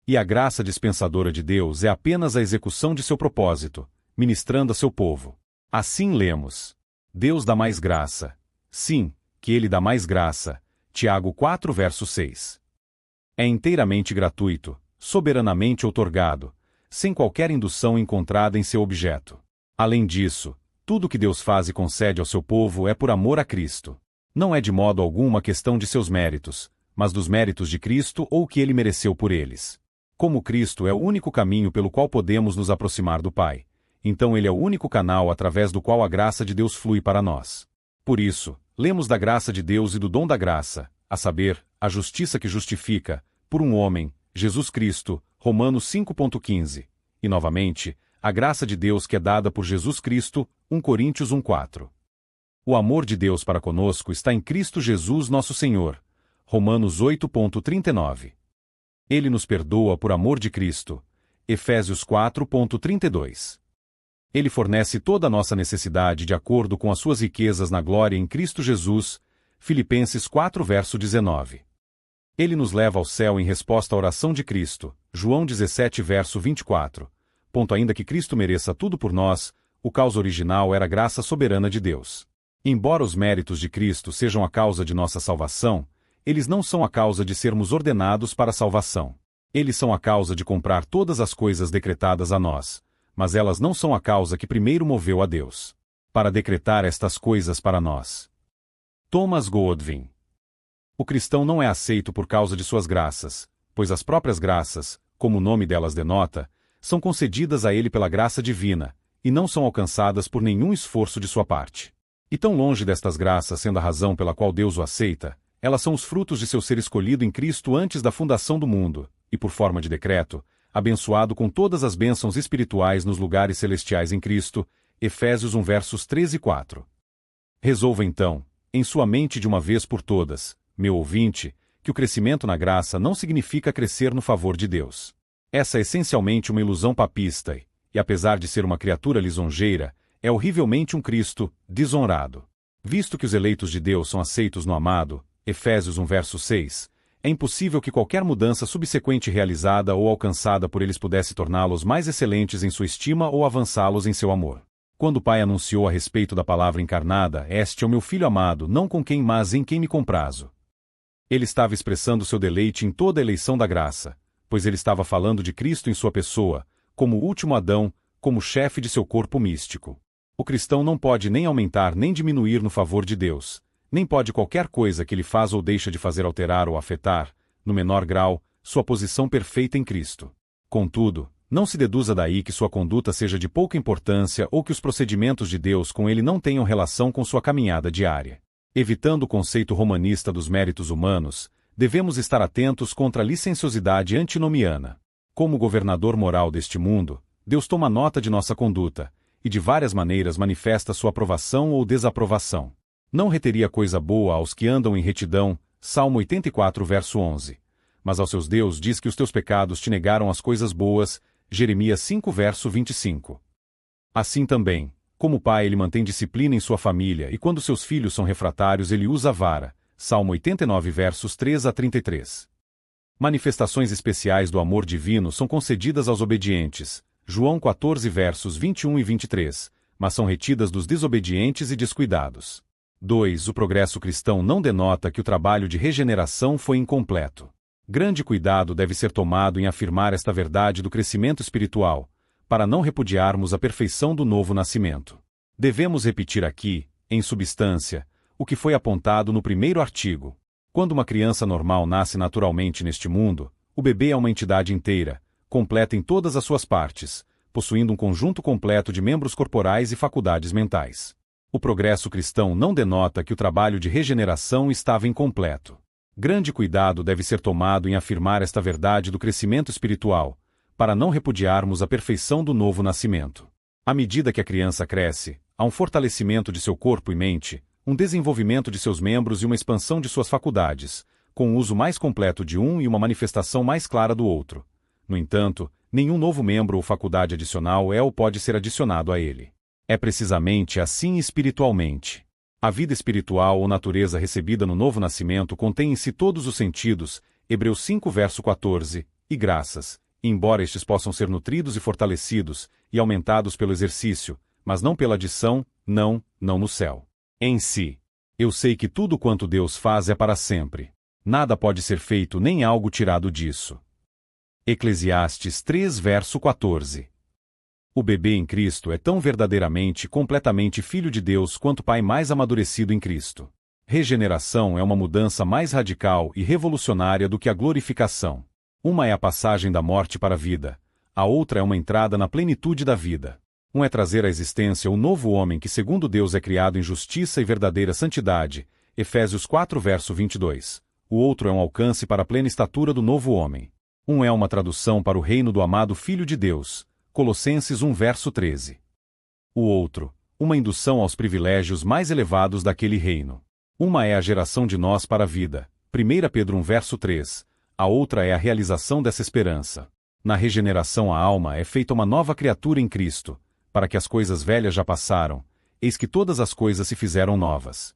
E a graça dispensadora de Deus é apenas a execução de seu propósito, ministrando a seu povo. Assim lemos. Deus dá mais graça. Sim, que Ele dá mais graça. Tiago 4 verso 6. É inteiramente gratuito, soberanamente outorgado, sem qualquer indução encontrada em seu objeto. Além disso, tudo que Deus faz e concede ao seu povo é por amor a Cristo. Não é de modo algum uma questão de seus méritos, mas dos méritos de Cristo ou o que Ele mereceu por eles. Como Cristo é o único caminho pelo qual podemos nos aproximar do Pai, então Ele é o único canal através do qual a graça de Deus flui para nós. Por isso, lemos da graça de Deus e do dom da graça, a saber, a justiça que justifica, por um homem, Jesus Cristo, Romanos 5.15, e novamente, a graça de Deus que é dada por Jesus Cristo, 1 Coríntios 1.4. O amor de Deus para conosco está em Cristo Jesus nosso Senhor, Romanos 8.39. Ele nos perdoa por amor de Cristo, Efésios 4.32. Ele fornece toda a nossa necessidade de acordo com as suas riquezas na glória em Cristo Jesus, Filipenses 4 verso 19. Ele nos leva ao céu em resposta à oração de Cristo, João 17 verso 24. Ainda que Cristo mereça tudo por nós, o causa original era a graça soberana de Deus. Embora os méritos de Cristo sejam a causa de nossa salvação, eles não são a causa de sermos ordenados para a salvação. Eles são a causa de comprar todas as coisas decretadas a nós, mas elas não são a causa que primeiro moveu a Deus para decretar estas coisas para nós. Thomas Godwin. O cristão não é aceito por causa de suas graças, pois as próprias graças, como o nome delas denota, são concedidas a ele pela graça divina, e não são alcançadas por nenhum esforço de sua parte. E tão longe destas graças sendo a razão pela qual Deus o aceita, elas são os frutos de seu ser escolhido em Cristo antes da fundação do mundo, e por forma de decreto, abençoado com todas as bênçãos espirituais nos lugares celestiais em Cristo, Efésios 1 versos 13 e 4. Resolva então, em sua mente de uma vez por todas, meu ouvinte, que o crescimento na graça não significa crescer no favor de Deus. Essa é essencialmente uma ilusão papista e, apesar de ser uma criatura lisonjeira, é horrivelmente um Cristo desonrado. Visto que os eleitos de Deus são aceitos no amado, Efésios 1 verso 6, é impossível que qualquer mudança subsequente realizada ou alcançada por eles pudesse torná-los mais excelentes em sua estima ou avançá-los em seu amor. Quando o Pai anunciou a respeito da palavra encarnada, este é o meu Filho amado, não com quem mas em quem me comprazo. Ele estava expressando seu deleite em toda a eleição da graça, pois ele estava falando de Cristo em sua pessoa, como o último Adão, como chefe de seu corpo místico. O cristão não pode nem aumentar nem diminuir no favor de Deus, nem pode qualquer coisa que ele faz ou deixa de fazer alterar ou afetar, no menor grau, sua posição perfeita em Cristo. Contudo, não se deduza daí que sua conduta seja de pouca importância ou que os procedimentos de Deus com ele não tenham relação com sua caminhada diária. Evitando o conceito romanista dos méritos humanos, devemos estar atentos contra a licenciosidade antinomiana. Como governador moral deste mundo, Deus toma nota de nossa conduta, e de várias maneiras manifesta sua aprovação ou desaprovação. Não reteria coisa boa aos que andam em retidão, Salmo 84 verso 11. Mas aos seus Deus diz que os teus pecados te negaram as coisas boas, Jeremias 5 verso 25. Assim também, como pai ele mantém disciplina em sua família e quando seus filhos são refratários ele usa a vara, Salmo 89 versos 3 a 33. Manifestações especiais do amor divino são concedidas aos obedientes, João 14 versos 21 e 23, mas são retidas dos desobedientes e descuidados. 2. O progresso cristão não denota que o trabalho de regeneração foi incompleto. Grande cuidado deve ser tomado em afirmar esta verdade do crescimento espiritual, para não repudiarmos a perfeição do novo nascimento. Devemos repetir aqui, em substância, o que foi apontado no primeiro artigo. Quando uma criança normal nasce naturalmente neste mundo, o bebê é uma entidade inteira, completa em todas as suas partes, possuindo um conjunto completo de membros corporais e faculdades mentais. O progresso cristão não denota que o trabalho de regeneração estava incompleto. Grande cuidado deve ser tomado em afirmar esta verdade do crescimento espiritual, para não repudiarmos a perfeição do novo nascimento. À medida que a criança cresce, há um fortalecimento de seu corpo e mente, um desenvolvimento de seus membros e uma expansão de suas faculdades, com um uso mais completo de um e uma manifestação mais clara do outro. No entanto, nenhum novo membro ou faculdade adicional é ou pode ser adicionado a ele. É precisamente assim espiritualmente. A vida espiritual ou natureza recebida no novo nascimento contém em si todos os sentidos, Hebreus 5 verso 14, e graças, embora estes possam ser nutridos e fortalecidos, e aumentados pelo exercício, mas não pela adição, não no céu. Em si. Eu sei que tudo quanto Deus faz é para sempre. Nada pode ser feito nem algo tirado disso. Eclesiastes 3 verso 14. O bebê em Cristo é tão verdadeiramente, completamente filho de Deus quanto o pai mais amadurecido em Cristo. Regeneração é uma mudança mais radical e revolucionária do que a glorificação. Uma é a passagem da morte para a vida, a outra é uma entrada na plenitude da vida. Um é trazer à existência o novo homem que segundo Deus é criado em justiça e verdadeira santidade, Efésios 4 verso 22. O outro é um alcance para a plena estatura do novo homem. Um é uma tradução para o reino do amado Filho de Deus, Colossenses 1 verso 13. O outro, uma indução aos privilégios mais elevados daquele reino. Uma é a geração de nós para a vida, 1 Pedro 1 verso 3, a outra é a realização dessa esperança. Na regeneração a alma é feita uma nova criatura em Cristo, para que as coisas velhas já passaram, eis que todas as coisas se fizeram novas.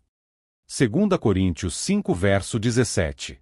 2 Coríntios 5 verso 17.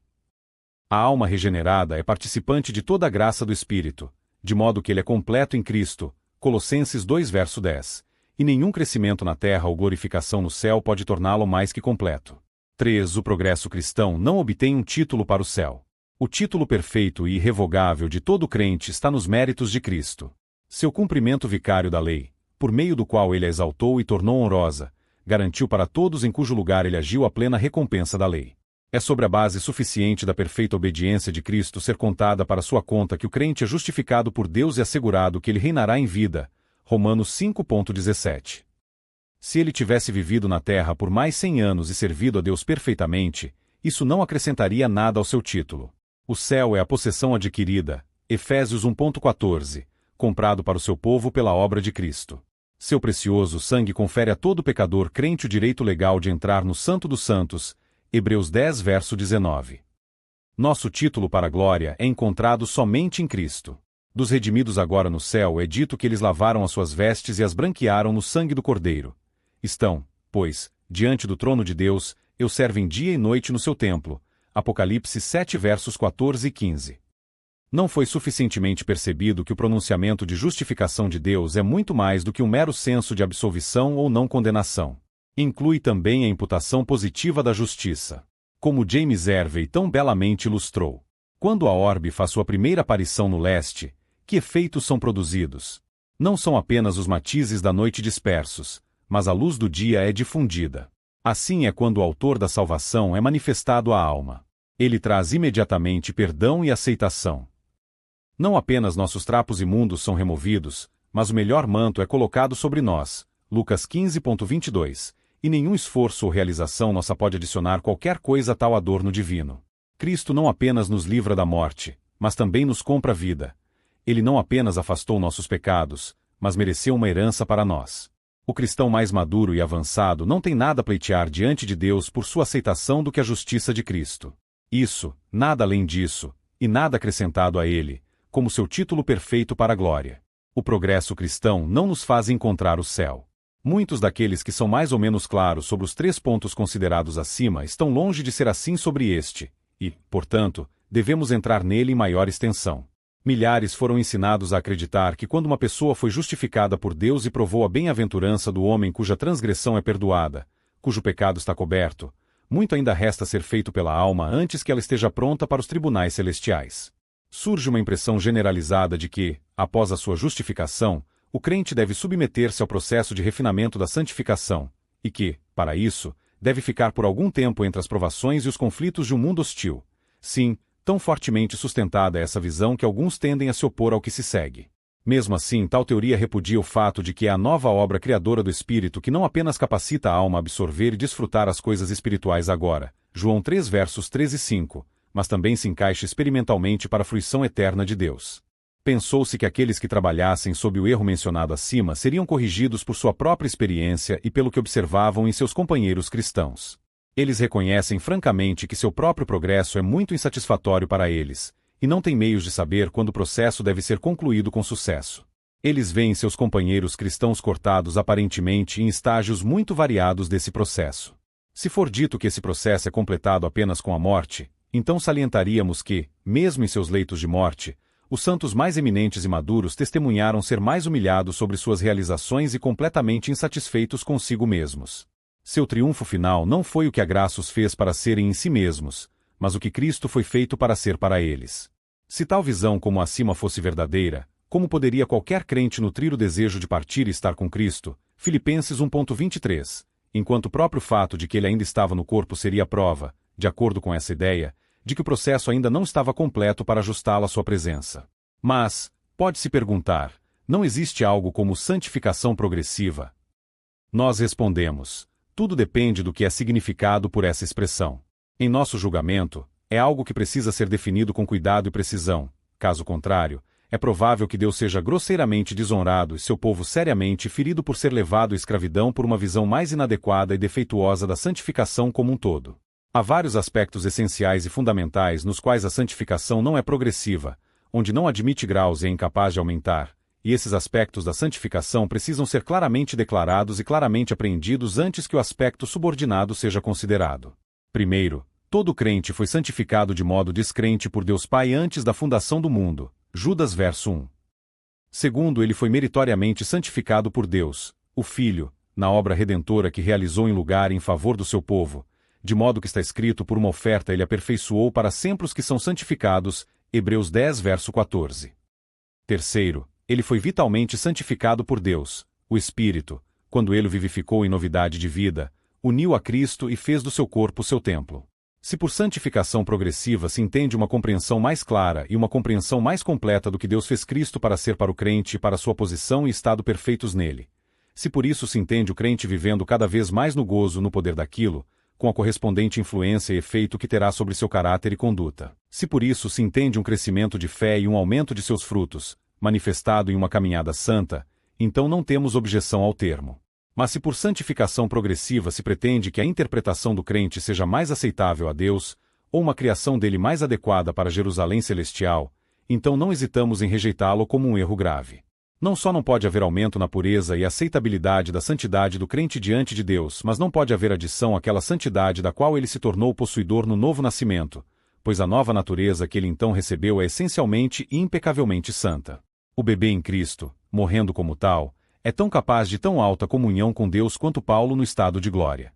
A alma regenerada é participante de toda a graça do Espírito, de modo que ele é completo em Cristo, Colossenses 2 verso 10, e nenhum crescimento na terra ou glorificação no céu pode torná-lo mais que completo. 3. O progresso cristão não obtém um título para o céu. O título perfeito e irrevogável de todo crente está nos méritos de Cristo. Seu cumprimento vicário da lei, por meio do qual ele a exaltou e tornou honrosa, garantiu para todos em cujo lugar ele agiu a plena recompensa da lei. É sobre a base suficiente da perfeita obediência de Cristo ser contada para sua conta que o crente é justificado por Deus e assegurado que ele reinará em vida. Romanos 5,17. Se ele tivesse vivido na terra por mais 100 anos e servido a Deus perfeitamente, isso não acrescentaria nada ao seu título. O céu é a possessão adquirida, Efésios 1,14, comprado para o seu povo pela obra de Cristo. Seu precioso sangue confere a todo pecador crente o direito legal de entrar no Santo dos Santos, Hebreus 10, verso 19. Nosso título para a glória é encontrado somente em Cristo. Dos redimidos agora no céu é dito que eles lavaram as suas vestes e as branquearam no sangue do Cordeiro. Estão, pois, diante do trono de Deus, eu servem dia e noite no seu templo. Apocalipse 7, versos 14 e 15. Não foi suficientemente percebido que o pronunciamento de justificação de Deus é muito mais do que um mero senso de absolvição ou não condenação. Inclui também a imputação positiva da justiça. Como James Hervey tão belamente ilustrou. Quando a orbe faz sua primeira aparição no leste, que efeitos são produzidos? Não são apenas os matizes da noite dispersos, mas a luz do dia é difundida. Assim é quando o autor da salvação é manifestado à alma. Ele traz imediatamente perdão e aceitação. Não apenas nossos trapos imundos são removidos, mas o melhor manto é colocado sobre nós. Lucas 15,22. E nenhum esforço ou realização nossa pode adicionar qualquer coisa a tal adorno divino. Cristo não apenas nos livra da morte, mas também nos compra a vida. Ele não apenas afastou nossos pecados, mas mereceu uma herança para nós. O cristão mais maduro e avançado não tem nada a pleitear diante de Deus por sua aceitação do que a justiça de Cristo. Isso, nada além disso, e nada acrescentado a ele, como seu título perfeito para a glória. O progresso cristão não nos faz encontrar o céu. Muitos daqueles que são mais ou menos claros sobre os 3 pontos considerados acima estão longe de ser assim sobre este, e, portanto, devemos entrar nele em maior extensão. Milhares foram ensinados a acreditar que quando uma pessoa foi justificada por Deus e provou a bem-aventurança do homem cuja transgressão é perdoada, cujo pecado está coberto, muito ainda resta ser feito pela alma antes que ela esteja pronta para os tribunais celestiais. Surge uma impressão generalizada de que, após a sua justificação, o crente deve submeter-se ao processo de refinamento da santificação, e que, para isso, deve ficar por algum tempo entre as provações e os conflitos de um mundo hostil. Sim, tão fortemente sustentada é essa visão que alguns tendem a se opor ao que se segue. Mesmo assim, tal teoria repudia o fato de que é a nova obra criadora do Espírito que não apenas capacita a alma a absorver e desfrutar as coisas espirituais agora, João 3 versos 13 e 5, mas também se encaixa experimentalmente para a fruição eterna de Deus. Pensou-se que aqueles que trabalhassem sob o erro mencionado acima seriam corrigidos por sua própria experiência e pelo que observavam em seus companheiros cristãos. Eles reconhecem francamente que seu próprio progresso é muito insatisfatório para eles, e não têm meios de saber quando o processo deve ser concluído com sucesso. Eles veem seus companheiros cristãos cortados aparentemente em estágios muito variados desse processo. Se for dito que esse processo é completado apenas com a morte, então salientaríamos que, mesmo em seus leitos de morte, os santos mais eminentes e maduros testemunharam ser mais humilhados sobre suas realizações e completamente insatisfeitos consigo mesmos. Seu triunfo final não foi o que a graça os fez para serem em si mesmos, mas o que Cristo foi feito para ser para eles. Se tal visão como acima fosse verdadeira, como poderia qualquer crente nutrir o desejo de partir e estar com Cristo? Filipenses 1,23. Enquanto o próprio fato de que ele ainda estava no corpo seria a prova, de acordo com essa ideia, de que o processo ainda não estava completo para ajustá-lo à sua presença. Mas, pode-se perguntar, não existe algo como santificação progressiva? Nós respondemos, tudo depende do que é significado por essa expressão. Em nosso julgamento, é algo que precisa ser definido com cuidado e precisão. Caso contrário, é provável que Deus seja grosseiramente desonrado e seu povo seriamente ferido por ser levado à escravidão por uma visão mais inadequada e defeituosa da santificação como um todo. Há vários aspectos essenciais e fundamentais nos quais a santificação não é progressiva, onde não admite graus e é incapaz de aumentar, e esses aspectos da santificação precisam ser claramente declarados e claramente apreendidos antes que o aspecto subordinado seja considerado. Primeiro, todo crente foi santificado de modo descrente por Deus Pai antes da fundação do mundo. Judas verso 1. Segundo, ele foi meritoriamente santificado por Deus, o Filho, na obra redentora que realizou em lugar e em favor do seu povo, de modo que está escrito por uma oferta ele aperfeiçoou para sempre os que são santificados, Hebreus 10 verso 14. Terceiro, Ele foi vitalmente santificado por Deus, o Espírito, quando ele o vivificou em novidade de vida, uniu a Cristo e fez do seu corpo seu templo. Se por santificação progressiva se entende uma compreensão mais clara e uma compreensão mais completa do que Deus fez Cristo para ser para o crente e para sua posição e estado perfeitos nele. Se por isso se entende o crente vivendo cada vez mais no gozo no poder daquilo, com a correspondente influência e efeito que terá sobre seu caráter e conduta. Se por isso se entende um crescimento de fé e um aumento de seus frutos, manifestado em uma caminhada santa, então não temos objeção ao termo. Mas se por santificação progressiva se pretende que a interpretação do crente seja mais aceitável a Deus, ou uma criação dele mais adequada para Jerusalém celestial, então não hesitamos em rejeitá-lo como um erro grave. Não só não pode haver aumento na pureza e aceitabilidade da santidade do crente diante de Deus, mas não pode haver adição àquela santidade da qual ele se tornou possuidor no novo nascimento, pois a nova natureza que ele então recebeu é essencialmente e impecavelmente santa. O bebê em Cristo, morrendo como tal, é tão capaz de tão alta comunhão com Deus quanto Paulo no estado de glória.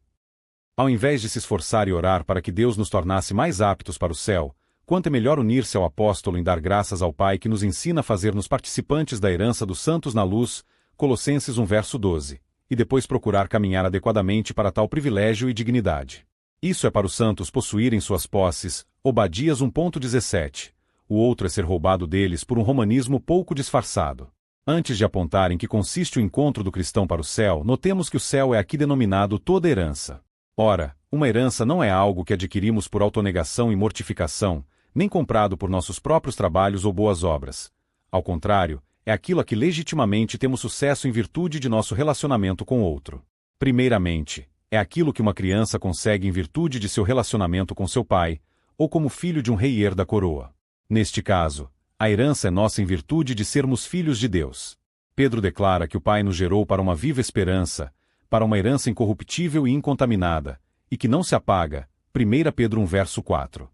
Ao invés de se esforçar e orar para que Deus nos tornasse mais aptos para o céu, quanto é melhor unir-se ao apóstolo em dar graças ao Pai que nos ensina a fazer-nos participantes da herança dos santos na luz, Colossenses 1 verso 12, e depois procurar caminhar adequadamente para tal privilégio e dignidade. Isso é para os santos possuírem suas posses, Obadias 1.17, o outro é ser roubado deles por um romanismo pouco disfarçado. Antes de apontar em que consiste o encontro do cristão para o céu, notemos que o céu é aqui denominado toda herança. Ora, uma herança não é algo que adquirimos por autonegação e mortificação, nem comprado por nossos próprios trabalhos ou boas obras. Ao contrário, é aquilo a que legitimamente temos sucesso em virtude de nosso relacionamento com outro. Primeiramente, é aquilo que uma criança consegue em virtude de seu relacionamento com seu pai, ou como filho de um rei da coroa. Neste caso, a herança é nossa em virtude de sermos filhos de Deus. Pedro declara que o Pai nos gerou para uma viva esperança, para uma herança incorruptível e incontaminada, e que não se apaga. 1 Pedro 1 verso 4.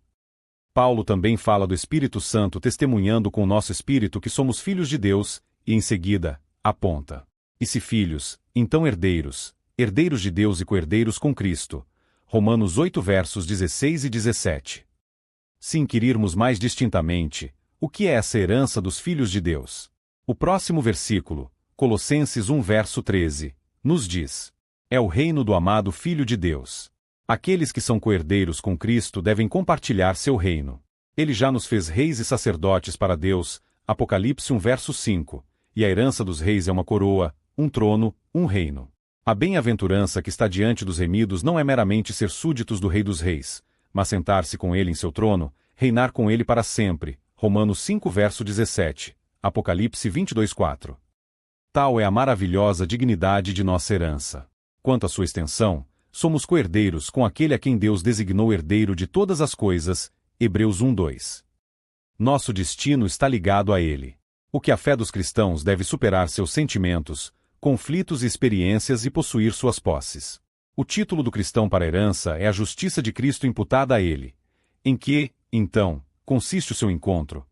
Paulo também fala do Espírito Santo testemunhando com o nosso espírito que somos filhos de Deus, e em seguida, aponta. E se filhos, então herdeiros, herdeiros de Deus e co-herdeiros com Cristo. Romanos 8 versos 16 e 17. Se inquirirmos mais distintamente, o que é essa herança dos filhos de Deus? O próximo versículo, Colossenses 1 verso 13, nos diz: é o reino do amado Filho de Deus. Aqueles que são co-herdeiros com Cristo devem compartilhar seu reino. Ele já nos fez reis e sacerdotes para Deus, Apocalipse 1 verso 5, e a herança dos reis é uma coroa, um trono, um reino. A bem-aventurança que está diante dos remidos não é meramente ser súditos do Rei dos Reis, mas sentar-se com ele em seu trono, reinar com ele para sempre. Romanos 5 verso 17, Apocalipse 22 4. Tal é a maravilhosa dignidade de nossa herança. Quanto à sua extensão, somos co-herdeiros com aquele a quem Deus designou herdeiro de todas as coisas, Hebreus 1 2. Nosso destino está ligado a ele. O que a fé dos cristãos deve superar seus sentimentos, conflitos e experiências e possuir suas posses. O título do cristão para a herança é a justiça de Cristo imputada a ele, em que, então, consiste o seu encontro.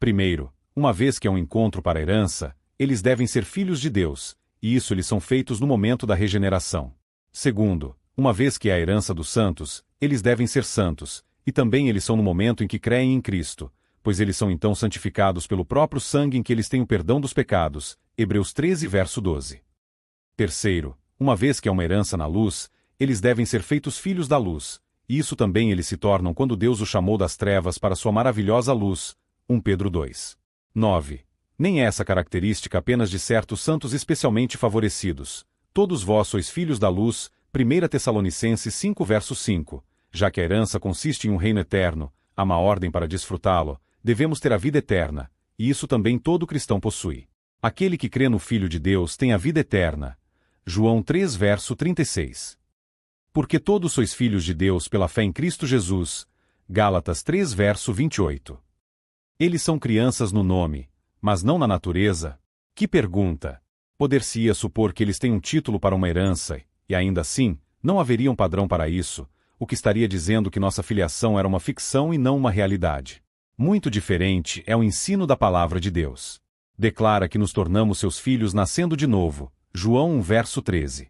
Primeiro, uma vez que é um encontro para a herança, eles devem ser filhos de Deus, e isso eles são feitos no momento da regeneração. Segundo, uma vez que é a herança dos santos, eles devem ser santos, e também eles são no momento em que creem em Cristo, pois eles são então santificados pelo próprio sangue em que eles têm o perdão dos pecados, Hebreus 13 verso 12. Terceiro, uma vez que é uma herança na luz, eles devem ser feitos filhos da luz, e isso também eles se tornam quando Deus os chamou das trevas para sua maravilhosa luz. 1 Pedro 2. 9. Nem é essa característica apenas de certos santos especialmente favorecidos. Todos vós sois filhos da luz. 1 Tessalonicenses 5 verso 5. Já que a herança consiste em um reino eterno, há uma ordem para desfrutá-lo, devemos ter a vida eterna, e isso também todo cristão possui. Aquele que crê no Filho de Deus tem a vida eterna. João 3 verso 36. Porque todos sois filhos de Deus pela fé em Cristo Jesus. Gálatas 3 verso 28. Eles são crianças no nome, mas não na natureza? Que pergunta! Poder-se-ia supor que eles têm um título para uma herança, e ainda assim, não haveria um padrão para isso, o que estaria dizendo que nossa filiação era uma ficção e não uma realidade. Muito diferente é o ensino da palavra de Deus. Declara que nos tornamos seus filhos nascendo de novo. João 1 verso 13.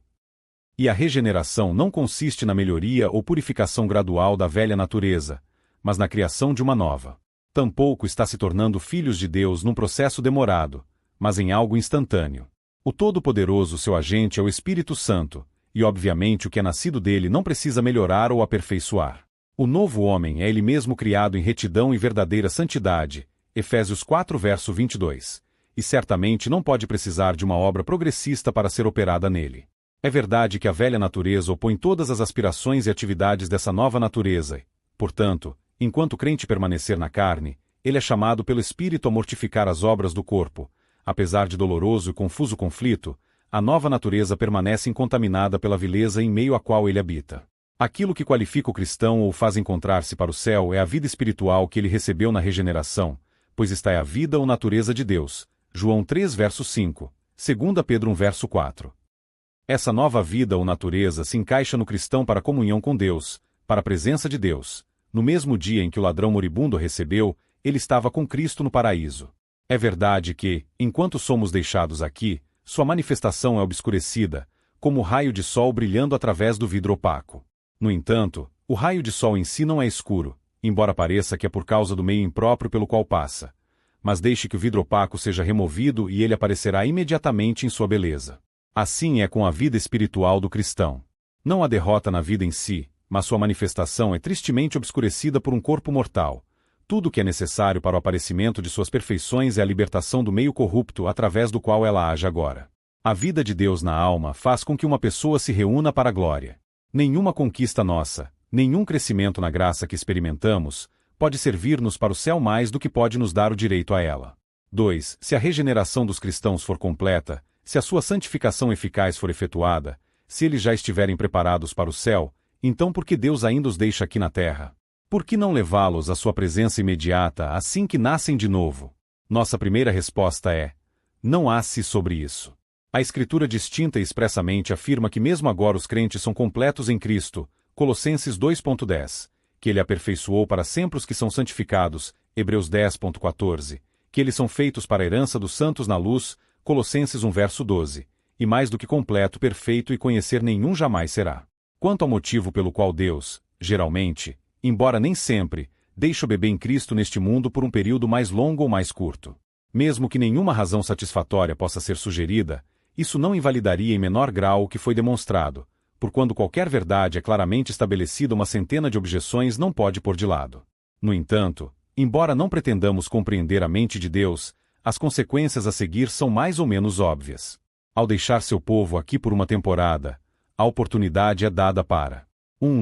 E a regeneração não consiste na melhoria ou purificação gradual da velha natureza, mas na criação de uma nova. Tampouco está se tornando filhos de Deus num processo demorado, mas em algo instantâneo. O Todo-Poderoso, seu agente, é o Espírito Santo, e obviamente o que é nascido dele não precisa melhorar ou aperfeiçoar. O novo homem é ele mesmo criado em retidão e verdadeira santidade, Efésios 4 verso 22, e certamente não pode precisar de uma obra progressista para ser operada nele. É verdade que a velha natureza opõe todas as aspirações e atividades dessa nova natureza, e, portanto, enquanto o crente permanecer na carne, ele é chamado pelo Espírito a mortificar as obras do corpo. Apesar de doloroso e confuso conflito, a nova natureza permanece incontaminada pela vileza em meio à qual ele habita. Aquilo que qualifica o cristão ou faz encontrar-se para o céu é a vida espiritual que ele recebeu na regeneração, pois esta é a vida ou natureza de Deus. João 3 verso 5, 2 Pedro 1 verso 4. Essa nova vida ou natureza se encaixa no cristão para a comunhão com Deus, para a presença de Deus. No mesmo dia em que o ladrão moribundo a recebeu, ele estava com Cristo no paraíso. É verdade que, enquanto somos deixados aqui, sua manifestação é obscurecida, como o raio de sol brilhando através do vidro opaco. No entanto, o raio de sol em si não é escuro, embora pareça que é por causa do meio impróprio pelo qual passa. Mas deixe que o vidro opaco seja removido e ele aparecerá imediatamente em sua beleza. Assim é com a vida espiritual do cristão. Não há derrota na vida em si, mas sua manifestação é tristemente obscurecida por um corpo mortal. Tudo o que é necessário para o aparecimento de suas perfeições é a libertação do meio corrupto através do qual ela age agora. A vida de Deus na alma faz com que uma pessoa se reúna para a glória. Nenhuma conquista nossa, nenhum crescimento na graça que experimentamos, pode servir-nos para o céu mais do que pode nos dar o direito a ela. 2. Se a regeneração dos cristãos for completa, se a sua santificação eficaz for efetuada, se eles já estiverem preparados para o céu, então por que Deus ainda os deixa aqui na terra? Por que não levá-los à sua presença imediata assim que nascem de novo? Nossa primeira resposta é: não há-se sobre isso. A Escritura distinta e expressamente afirma que mesmo agora os crentes são completos em Cristo, Colossenses 2.10, que ele aperfeiçoou para sempre os que são santificados, Hebreus 10.14, que eles são feitos para a herança dos santos na luz, Colossenses 1 verso 12, e mais do que completo, perfeito e conhecer nenhum jamais será. Quanto ao motivo pelo qual Deus, geralmente, embora nem sempre, deixa o bebê em Cristo neste mundo por um período mais longo ou mais curto. Mesmo que nenhuma razão satisfatória possa ser sugerida, isso não invalidaria em menor grau o que foi demonstrado, por quando qualquer verdade é claramente estabelecida, uma centena de objeções não pode pôr de lado. No entanto, embora não pretendamos compreender a mente de Deus, as consequências a seguir são mais ou menos óbvias. Ao deixar seu povo aqui por uma temporada, a oportunidade é dada para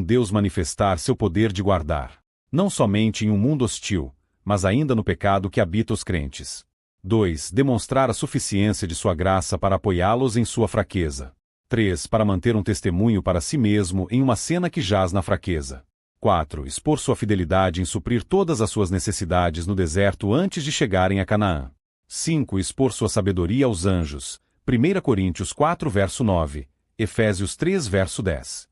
Deus manifestar seu poder de guardar, não somente em um mundo hostil, mas ainda no pecado que habita os crentes. 2. Demonstrar a suficiência de sua graça para apoiá-los em sua fraqueza. 3. Para manter um testemunho para si mesmo em uma cena que jaz na fraqueza. 4. Expor sua fidelidade em suprir todas as suas necessidades no deserto antes de chegarem a Canaã. 5. Expor sua sabedoria aos anjos. 1 Coríntios 4 verso 9, Efésios 3 verso 10.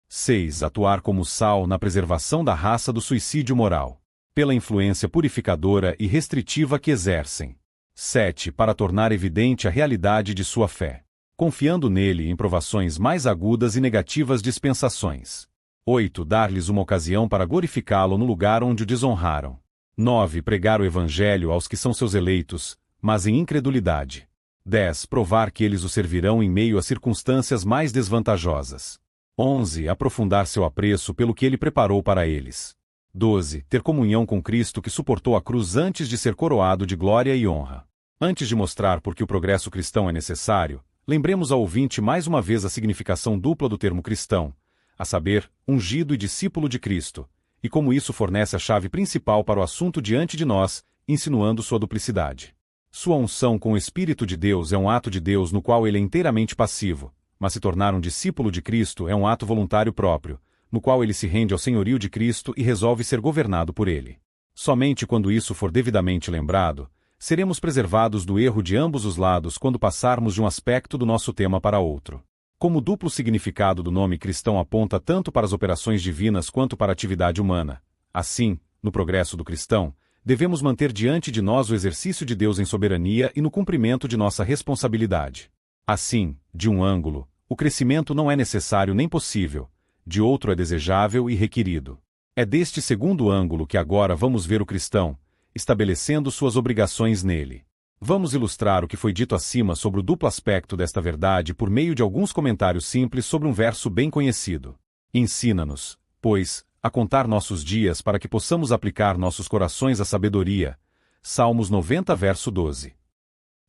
6. Atuar como sal na preservação da raça do suicídio moral, pela influência purificadora e restritiva que exercem. 7. Para tornar evidente a realidade de sua fé, confiando nele em provações mais agudas e negativas dispensações. 8. Dar-lhes uma ocasião para glorificá-lo no lugar onde o desonraram. 9. Pregar o evangelho aos que são seus eleitos, mas em incredulidade. 10. Provar que eles o servirão em meio a circunstâncias mais desvantajosas. 11. Aprofundar seu apreço pelo que ele preparou para eles. 12. Ter comunhão com Cristo que suportou a cruz antes de ser coroado de glória e honra. Antes de mostrar por que o progresso cristão é necessário, lembremos ao ouvinte mais uma vez a significação dupla do termo cristão, a saber, ungido e discípulo de Cristo, e como isso fornece a chave principal para o assunto diante de nós, insinuando sua duplicidade. Sua unção com o Espírito de Deus é um ato de Deus no qual ele é inteiramente passivo, mas se tornar um discípulo de Cristo é um ato voluntário próprio, no qual ele se rende ao senhorio de Cristo e resolve ser governado por ele. Somente quando isso for devidamente lembrado, seremos preservados do erro de ambos os lados quando passarmos de um aspecto do nosso tema para outro. Como o duplo significado do nome cristão aponta tanto para as operações divinas quanto para a atividade humana, assim, no progresso do cristão, devemos manter diante de nós o exercício de Deus em soberania e no cumprimento de nossa responsabilidade. Assim, de um ângulo, o crescimento não é necessário nem possível, de outro é desejável e requerido. É deste segundo ângulo que agora vamos ver o cristão, estabelecendo suas obrigações nele. Vamos ilustrar o que foi dito acima sobre o duplo aspecto desta verdade por meio de alguns comentários simples sobre um verso bem conhecido. Ensina-nos, pois, a contar nossos dias para que possamos aplicar nossos corações à sabedoria. Salmos 90, verso 12.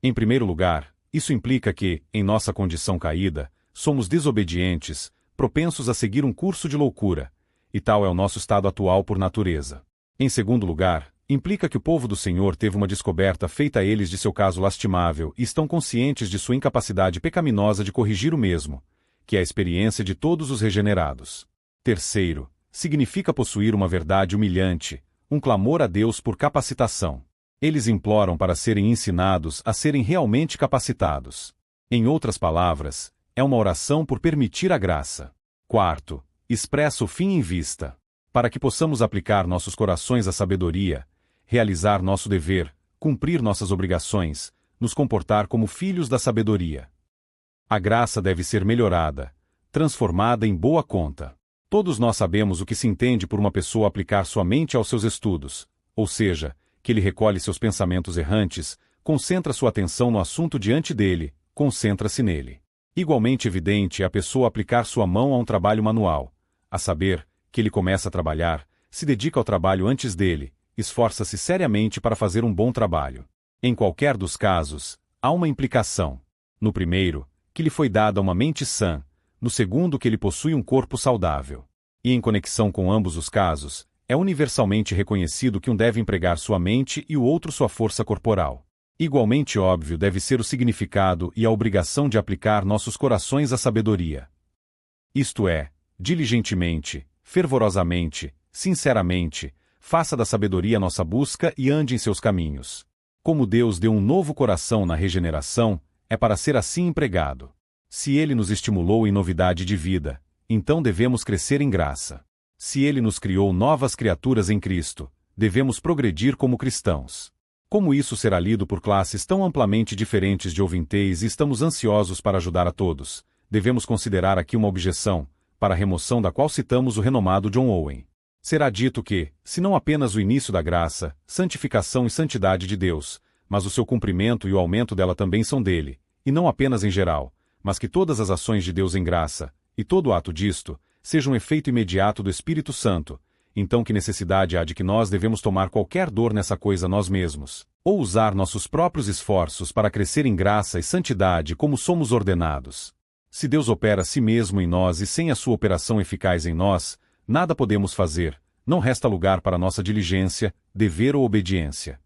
Em primeiro lugar, isso implica que, em nossa condição caída, somos desobedientes, propensos a seguir um curso de loucura, e tal é o nosso estado atual por natureza. Em segundo lugar, implica que o povo do Senhor teve uma descoberta feita a eles de seu caso lastimável e estão conscientes de sua incapacidade pecaminosa de corrigir o mesmo, que é a experiência de todos os regenerados. Terceiro, significa possuir uma verdade humilhante, um clamor a Deus por capacitação. Eles imploram para serem ensinados a serem realmente capacitados. Em outras palavras, é uma oração por permitir a graça. Quarto, expressa o fim em vista. Para que possamos aplicar nossos corações à sabedoria, realizar nosso dever, cumprir nossas obrigações, nos comportar como filhos da sabedoria. A graça deve ser melhorada, transformada em boa conta. Todos nós sabemos o que se entende por uma pessoa aplicar sua mente aos seus estudos, ou seja, que ele recolhe seus pensamentos errantes, concentra sua atenção no assunto diante dele, concentra-se nele. Igualmente evidente é a pessoa aplicar sua mão a um trabalho manual, a saber, que ele começa a trabalhar, se dedica ao trabalho antes dele, esforça-se seriamente para fazer um bom trabalho. Em qualquer dos casos, há uma implicação. No primeiro, que lhe foi dada uma mente sã, no segundo que ele possui um corpo saudável. E em conexão com ambos os casos, é universalmente reconhecido que um deve empregar sua mente e o outro sua força corporal. Igualmente óbvio deve ser o significado e a obrigação de aplicar nossos corações à sabedoria. Isto é, diligentemente, fervorosamente, sinceramente, faça da sabedoria nossa busca e ande em seus caminhos. Como Deus deu um novo coração na regeneração, é para ser assim empregado. Se Ele nos estimulou em novidade de vida, então devemos crescer em graça. Se Ele nos criou novas criaturas em Cristo, devemos progredir como cristãos. Como isso será lido por classes tão amplamente diferentes de ouvintes e estamos ansiosos para ajudar a todos, devemos considerar aqui uma objeção, para a remoção da qual citamos o renomado John Owen. Será dito que, se não apenas o início da graça, santificação e santidade de Deus, mas o seu cumprimento e o aumento dela também são dele, e não apenas em geral, mas que todas as ações de Deus em graça, e todo ato disto, seja um efeito imediato do Espírito Santo, então que necessidade há de que nós devemos tomar qualquer dor nessa coisa nós mesmos, ou usar nossos próprios esforços para crescer em graça e santidade como somos ordenados? Se Deus opera a si mesmo em nós e sem a sua operação eficaz em nós, nada podemos fazer, não resta lugar para nossa diligência, dever ou obediência.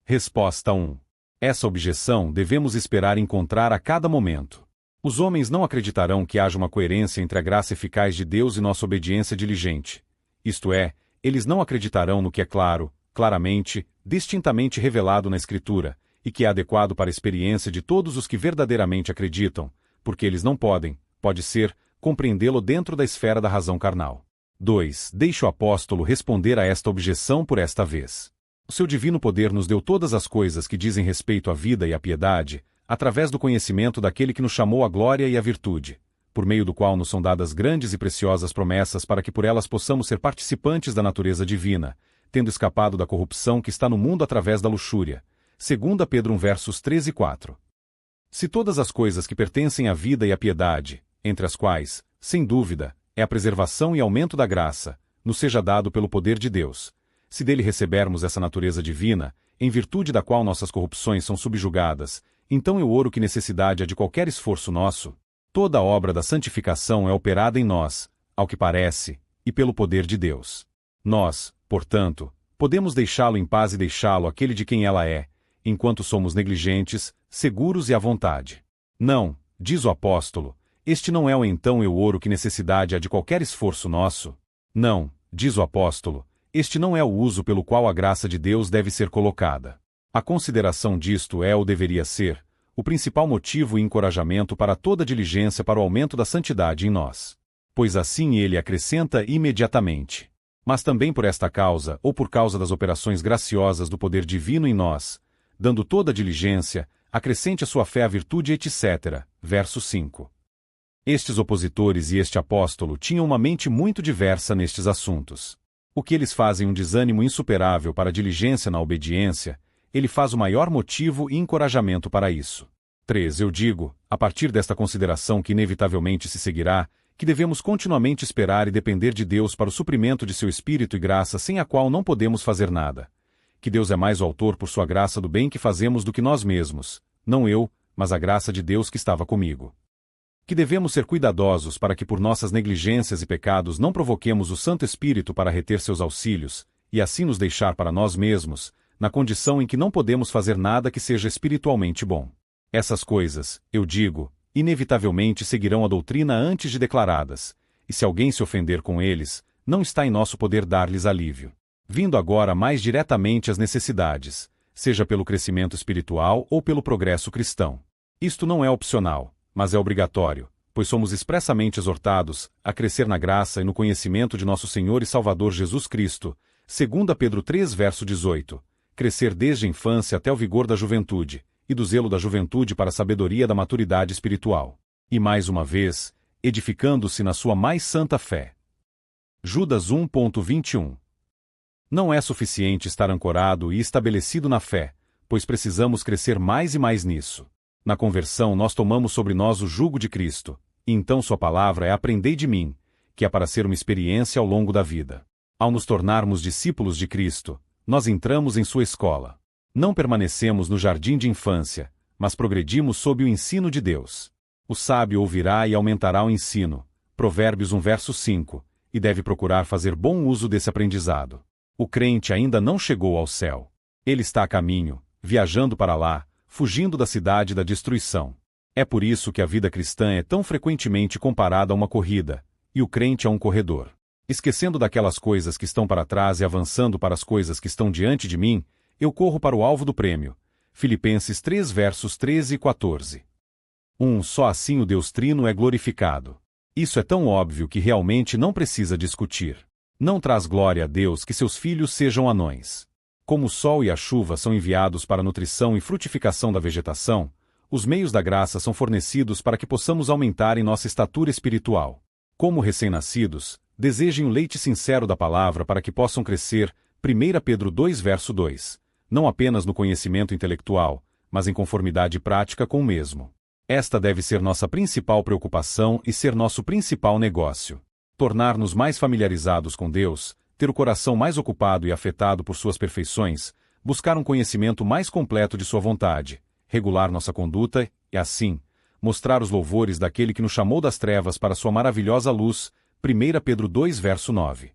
Resposta 1. Essa objeção devemos esperar encontrar a cada momento. Os homens não acreditarão que haja uma coerência entre a graça eficaz de Deus e nossa obediência diligente. Isto é, eles não acreditarão no que é claro, claramente, distintamente revelado na Escritura, e que é adequado para a experiência de todos os que verdadeiramente acreditam, porque eles não podem, pode ser, compreendê-lo dentro da esfera da razão carnal. 2. Deixe o apóstolo responder a esta objeção por esta vez. O seu divino poder nos deu todas as coisas que dizem respeito à vida e à piedade, através do conhecimento daquele que nos chamou à glória e à virtude, por meio do qual nos são dadas grandes e preciosas promessas para que por elas possamos ser participantes da natureza divina, tendo escapado da corrupção que está no mundo através da luxúria. 2 Pedro 1 versos 3 e 4. Se todas as coisas que pertencem à vida e à piedade, entre as quais, sem dúvida, é a preservação e aumento da graça, nos seja dado pelo poder de Deus, se dele recebermos essa natureza divina, em virtude da qual nossas corrupções são subjugadas, então eu oro que necessidade há de qualquer esforço nosso. Toda a obra da santificação é operada em nós, ao que parece, e pelo poder de Deus. Nós, portanto, podemos deixá-lo em paz e deixá-lo aquele de quem ela é, enquanto somos negligentes, seguros e à vontade. Não, diz o apóstolo, este não é o então eu oro que necessidade há de qualquer esforço nosso. Não, diz o apóstolo, este não é o uso pelo qual a graça de Deus deve ser colocada. A consideração disto é ou deveria ser o principal motivo e encorajamento para toda diligência para o aumento da santidade em nós. Pois assim ele acrescenta imediatamente. Mas também por esta causa, ou por causa das operações graciosas do poder divino em nós, dando toda a diligência, acrescente a sua fé a virtude, etc. Verso 5. Estes opositores e este apóstolo tinham uma mente muito diversa nestes assuntos. O que eles fazem um desânimo insuperável para a diligência na obediência, ele faz o maior motivo e encorajamento para isso. 3. Eu digo, a partir desta consideração que inevitavelmente se seguirá, que devemos continuamente esperar e depender de Deus para o suprimento de seu Espírito e graça sem a qual não podemos fazer nada. Que Deus é mais o autor por sua graça do bem que fazemos do que nós mesmos, não eu, mas a graça de Deus que estava comigo. Que devemos ser cuidadosos para que por nossas negligências e pecados não provoquemos o Santo Espírito para reter seus auxílios, e assim nos deixar para nós mesmos, na condição em que não podemos fazer nada que seja espiritualmente bom. Essas coisas, eu digo, inevitavelmente seguirão a doutrina antes de declaradas, e se alguém se ofender com eles, não está em nosso poder dar-lhes alívio. Vindo agora mais diretamente às necessidades, seja pelo crescimento espiritual ou pelo progresso cristão. Isto não é opcional, mas é obrigatório, pois somos expressamente exortados a crescer na graça e no conhecimento de nosso Senhor e Salvador Jesus Cristo, 2 Pedro 3 verso 18, crescer desde a infância até o vigor da juventude, e do zelo da juventude para a sabedoria da maturidade espiritual. E mais uma vez, edificando-se na sua mais santa fé. Judas 1.21. Não é suficiente estar ancorado e estabelecido na fé, pois precisamos crescer mais e mais nisso. Na conversão nós tomamos sobre nós o jugo de Cristo, e então sua palavra é aprendei de mim, que é para ser uma experiência ao longo da vida. Ao nos tornarmos discípulos de Cristo, nós entramos em sua escola. Não permanecemos no jardim de infância, mas progredimos sob o ensino de Deus. O sábio ouvirá e aumentará o ensino, Provérbios 1 verso 5, e deve procurar fazer bom uso desse aprendizado. O crente ainda não chegou ao céu. Ele está a caminho, viajando para lá, fugindo da cidade da destruição. É por isso que a vida cristã é tão frequentemente comparada a uma corrida, e o crente a um corredor. Esquecendo daquelas coisas que estão para trás e avançando para as coisas que estão diante de mim, eu corro para o alvo do prêmio. Filipenses 3 versos 13 e 14. Só assim o Deus Trino é glorificado. Isso é tão óbvio que realmente não precisa discutir. Não traz glória a Deus que seus filhos sejam anões. Como o sol e a chuva são enviados para a nutrição e frutificação da vegetação, os meios da graça são fornecidos para que possamos aumentar em nossa estatura espiritual. Como recém-nascidos, desejem o leite sincero da palavra para que possam crescer, 1 Pedro 2 verso 2, não apenas no conhecimento intelectual, mas em conformidade prática com o mesmo. Esta deve ser nossa principal preocupação e ser nosso principal negócio. Tornar-nos mais familiarizados com Deus, ter o coração mais ocupado e afetado por suas perfeições, buscar um conhecimento mais completo de sua vontade, regular nossa conduta e, assim, mostrar os louvores daquele que nos chamou das trevas para sua maravilhosa luz, 1 Pedro 2 verso 9.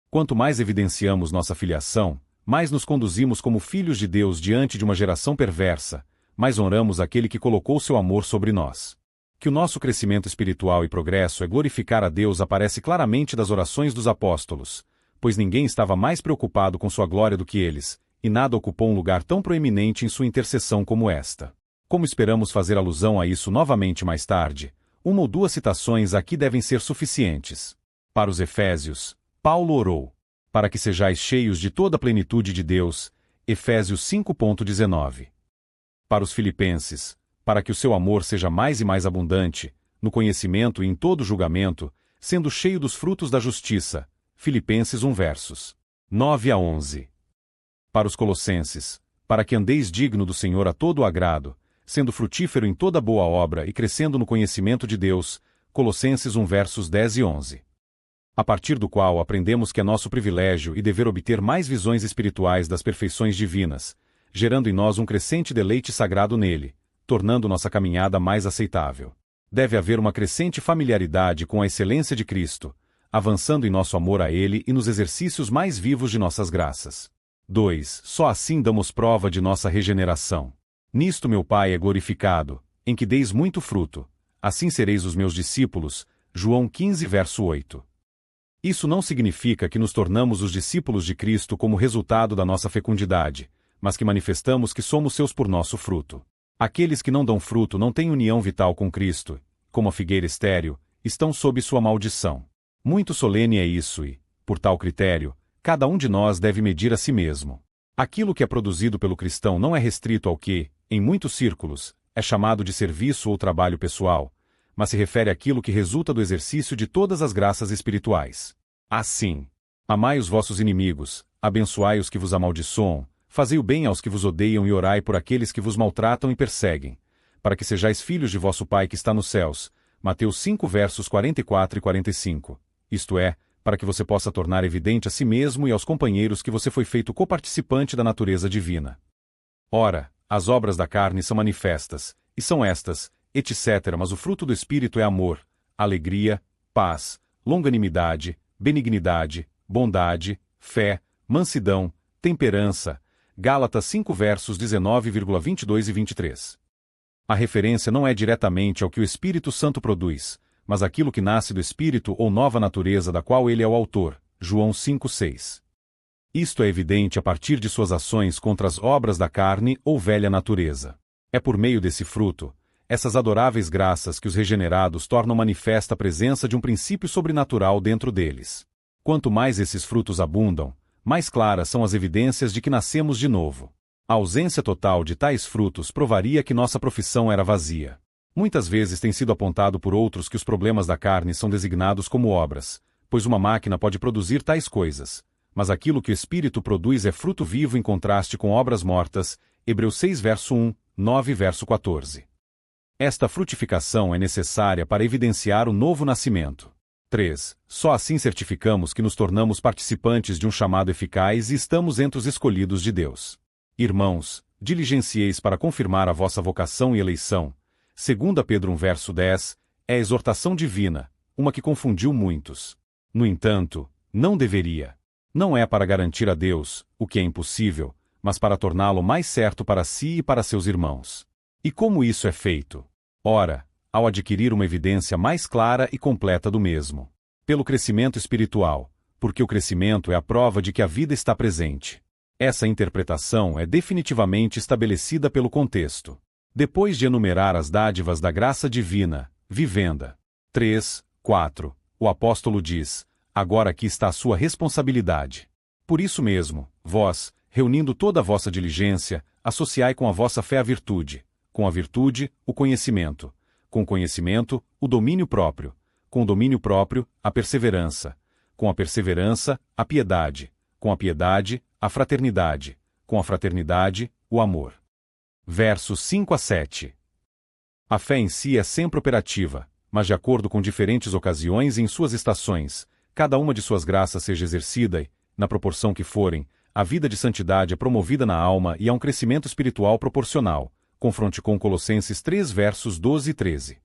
Quanto mais evidenciamos nossa filiação, mais nos conduzimos como filhos de Deus diante de uma geração perversa, mais honramos aquele que colocou seu amor sobre nós. Que o nosso crescimento espiritual e progresso é glorificar a Deus aparece claramente das orações dos apóstolos, pois ninguém estava mais preocupado com sua glória do que eles, e nada ocupou um lugar tão proeminente em sua intercessão como esta. Como esperamos fazer alusão a isso novamente mais tarde, uma ou duas citações aqui devem ser suficientes. Para os Efésios, Paulo orou, para que sejais cheios de toda a plenitude de Deus, Efésios 5.19. Para os Filipenses, para que o seu amor seja mais e mais abundante, no conhecimento e em todo julgamento, sendo cheio dos frutos da justiça, Filipenses 1 versos 9 a 11. Para os Colossenses, para que andeis digno do Senhor a todo o agrado, sendo frutífero em toda boa obra e crescendo no conhecimento de Deus, Colossenses 1 versos 10 e 11. A partir do qual aprendemos que é nosso privilégio e dever obter mais visões espirituais das perfeições divinas, gerando em nós um crescente deleite sagrado nele, tornando nossa caminhada mais aceitável. Deve haver uma crescente familiaridade com a excelência de Cristo, avançando em nosso amor a Ele e nos exercícios mais vivos de nossas graças. 2. Só assim damos prova de nossa regeneração. Nisto meu Pai é glorificado, em que deis muito fruto, assim sereis os meus discípulos, João 15 verso 8. Isso não significa que nos tornamos os discípulos de Cristo como resultado da nossa fecundidade, mas que manifestamos que somos seus por nosso fruto. Aqueles que não dão fruto não têm união vital com Cristo, como a figueira estéril, estão sob sua maldição. Muito solene é isso e, por tal critério, cada um de nós deve medir a si mesmo. Aquilo que é produzido pelo cristão não é restrito ao que, em muitos círculos, é chamado de serviço ou trabalho pessoal, mas se refere àquilo que resulta do exercício de todas as graças espirituais. Assim, amai os vossos inimigos, abençoai os que vos amaldiçoam, Fazei o bem aos que vos odeiam e orai por aqueles que vos maltratam e perseguem, para que sejais filhos de vosso Pai que está nos céus. Mateus 5 versos 44 e 45. Isto é, para que você possa tornar evidente a si mesmo e aos companheiros que você foi feito coparticipante da natureza divina. Ora, as obras da carne são manifestas, e são estas, etc. Mas o fruto do Espírito é amor, alegria, paz, longanimidade, benignidade, bondade, fé, mansidão, temperança. Gálatas 5 versos 19, 22 e 23. A referência não é diretamente ao que o Espírito Santo produz, mas aquilo que nasce do Espírito ou nova natureza da qual ele é o autor. João 5:6. Isto é evidente a partir de suas ações contra as obras da carne ou velha natureza. É por meio desse fruto, essas adoráveis graças, que os regenerados tornam manifesta a presença de um princípio sobrenatural dentro deles. Quanto mais esses frutos abundam, mais claras são as evidências de que nascemos de novo. A ausência total de tais frutos provaria que nossa profissão era vazia. Muitas vezes tem sido apontado por outros que os problemas da carne são designados como obras, pois uma máquina pode produzir tais coisas, mas aquilo que o Espírito produz é fruto vivo em contraste com obras mortas. Hebreus 6 verso 1, 9 verso 14. Esta frutificação é necessária para evidenciar o novo nascimento. 3. Só assim certificamos que nos tornamos participantes de um chamado eficaz e estamos entre os escolhidos de Deus. Irmãos, diligencieis para confirmar a vossa vocação e eleição. 2 Pedro 1 verso 10, é a exortação divina, uma que confundiu muitos. No entanto, não deveria. Não é para garantir a Deus, o que é impossível, mas para torná-lo mais certo para si e para seus irmãos. E como isso é feito? Ora, ao adquirir uma evidência mais clara e completa do mesmo. Pelo crescimento espiritual, porque o crescimento é a prova de que a vida está presente. Essa interpretação é definitivamente estabelecida pelo contexto. Depois de enumerar as dádivas da graça divina, vivenda. 3, 4, o apóstolo diz: agora aqui está a sua responsabilidade. Por isso mesmo, vós, reunindo toda a vossa diligência, associai com a vossa fé a virtude, com a virtude, o conhecimento, com o conhecimento, o domínio próprio, com o domínio próprio, a perseverança, com a perseverança, a piedade, com a piedade, a fraternidade, com a fraternidade, o amor. Versos 5 a 7. A fé em si é sempre operativa, mas de acordo com diferentes ocasiões e em suas estações, cada uma de suas graças seja exercida e, na proporção que forem, a vida de santidade é promovida na alma e há um crescimento espiritual proporcional. Confronte com Colossenses 3 versos 12 e 13.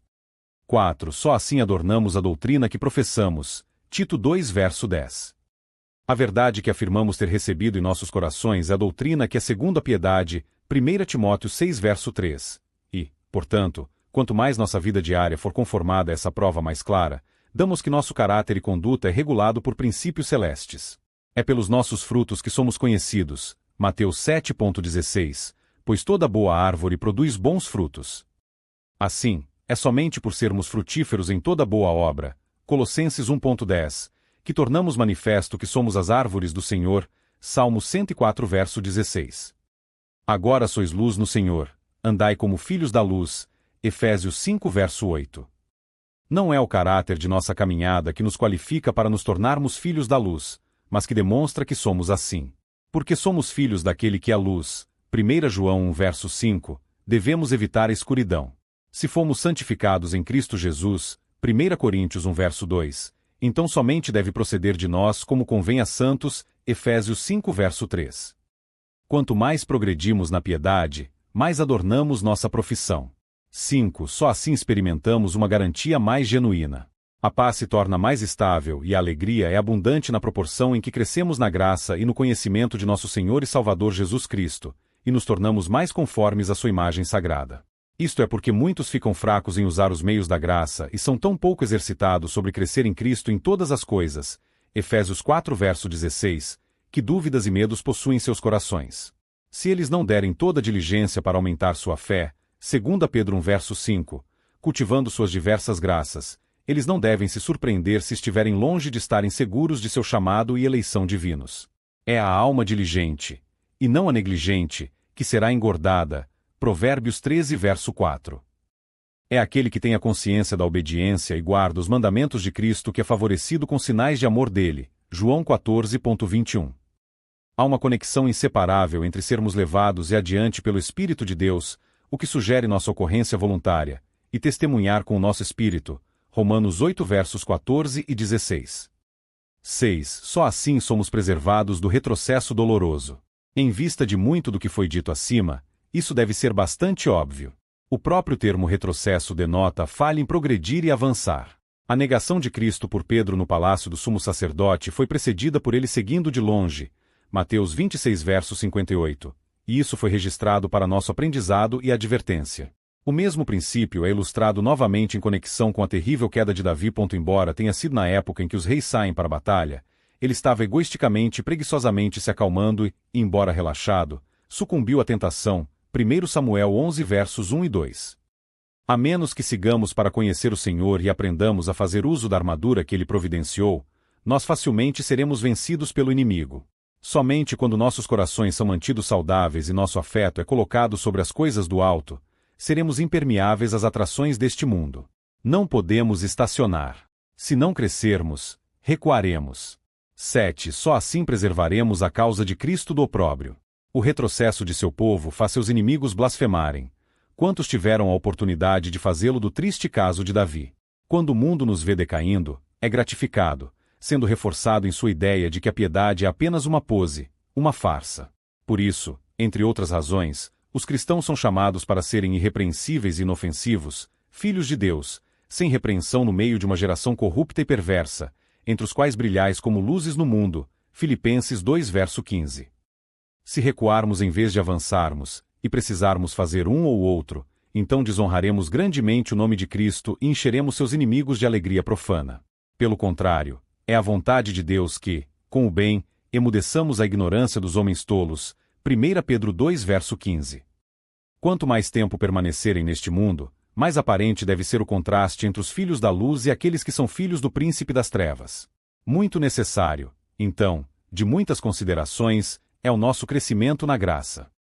4. Só assim adornamos a doutrina que professamos. Tito 2 verso 10. A verdade que afirmamos ter recebido em nossos corações é a doutrina que é segundo a piedade. 1 Timóteo 6 verso 3. E, portanto, quanto mais nossa vida diária for conformada a essa prova mais clara, damos que nosso caráter e conduta é regulado por princípios celestes. É pelos nossos frutos que somos conhecidos. Mateus 7,16. Pois toda boa árvore produz bons frutos. Assim, é somente por sermos frutíferos em toda boa obra, Colossenses 1,10, que tornamos manifesto que somos as árvores do Senhor, Salmo 104 verso 16. Agora sois luz no Senhor, andai como filhos da luz, Efésios 5 verso 8. Não é o caráter de nossa caminhada que nos qualifica para nos tornarmos filhos da luz, mas que demonstra que somos assim. Porque somos filhos daquele que é a luz, 1 João 1 verso 5, devemos evitar a escuridão. Se fomos santificados em Cristo Jesus, 1 Coríntios 1 verso 2, então somente deve proceder de nós como convém a santos, Efésios 5 verso 3. Quanto mais progredimos na piedade, mais adornamos nossa profissão. 5. Só assim experimentamos uma garantia mais genuína. A paz se torna mais estável e a alegria é abundante na proporção em que crescemos na graça e no conhecimento de nosso Senhor e Salvador Jesus Cristo, e nos tornamos mais conformes à sua imagem sagrada. Isto é porque muitos ficam fracos em usar os meios da graça e são tão pouco exercitados sobre crescer em Cristo em todas as coisas, Efésios 4 verso 16, que dúvidas e medos possuem seus corações. Se eles não derem toda diligência para aumentar sua fé, 2 Pedro 1 verso 5, cultivando suas diversas graças, eles não devem se surpreender se estiverem longe de estarem seguros de seu chamado e eleição divinos. É a alma diligente, e não a negligente, que será engordada. Provérbios 13 verso 4. É aquele que tem a consciência da obediência e guarda os mandamentos de Cristo que é favorecido com sinais de amor dele. João 14.21. Há uma conexão inseparável entre sermos levados e adiante pelo Espírito de Deus, o que sugere nossa ocorrência voluntária, e testemunhar com o nosso espírito. Romanos 8 versos 14 e 16. 6. Só assim somos preservados do retrocesso doloroso. Em vista de muito do que foi dito acima, isso deve ser bastante óbvio. O próprio termo retrocesso denota a falha em progredir e avançar. A negação de Cristo por Pedro no palácio do sumo sacerdote foi precedida por ele seguindo de longe, Mateus 26 verso 58, e isso foi registrado para nosso aprendizado e advertência. O mesmo princípio é ilustrado novamente em conexão com a terrível queda de Davi. Embora tenha sido na época em que os reis saem para a batalha, ele estava egoisticamente e preguiçosamente se acalmando e, embora relaxado, sucumbiu à tentação. 1 Samuel 11 versos 1 e 2. A menos que sigamos para conhecer o Senhor e aprendamos a fazer uso da armadura que ele providenciou, nós facilmente seremos vencidos pelo inimigo. Somente quando nossos corações são mantidos saudáveis e nosso afeto é colocado sobre as coisas do alto, seremos impermeáveis às atrações deste mundo. Não podemos estacionar. Se não crescermos, recuaremos. 7. Só assim preservaremos a causa de Cristo do opróbrio. O retrocesso de seu povo faz seus inimigos blasfemarem. Quantos tiveram a oportunidade de fazê-lo do triste caso de Davi? Quando o mundo nos vê decaindo, é gratificado, sendo reforçado em sua ideia de que a piedade é apenas uma pose, uma farsa. Por isso, entre outras razões, os cristãos são chamados para serem irrepreensíveis e inofensivos, filhos de Deus, sem repreensão no meio de uma geração corrupta e perversa, entre os quais brilhais como luzes no mundo. Filipenses 2 verso 15. Se recuarmos em vez de avançarmos, e precisarmos fazer um ou outro, então desonraremos grandemente o nome de Cristo e encheremos seus inimigos de alegria profana. Pelo contrário, é a vontade de Deus que, com o bem, emudeçamos a ignorância dos homens tolos. 1 Pedro 2 verso 15. Quanto mais tempo permanecerem neste mundo, mais aparente deve ser o contraste entre os filhos da luz e aqueles que são filhos do príncipe das trevas. Muito necessário, então, de muitas considerações, é o nosso crescimento na graça.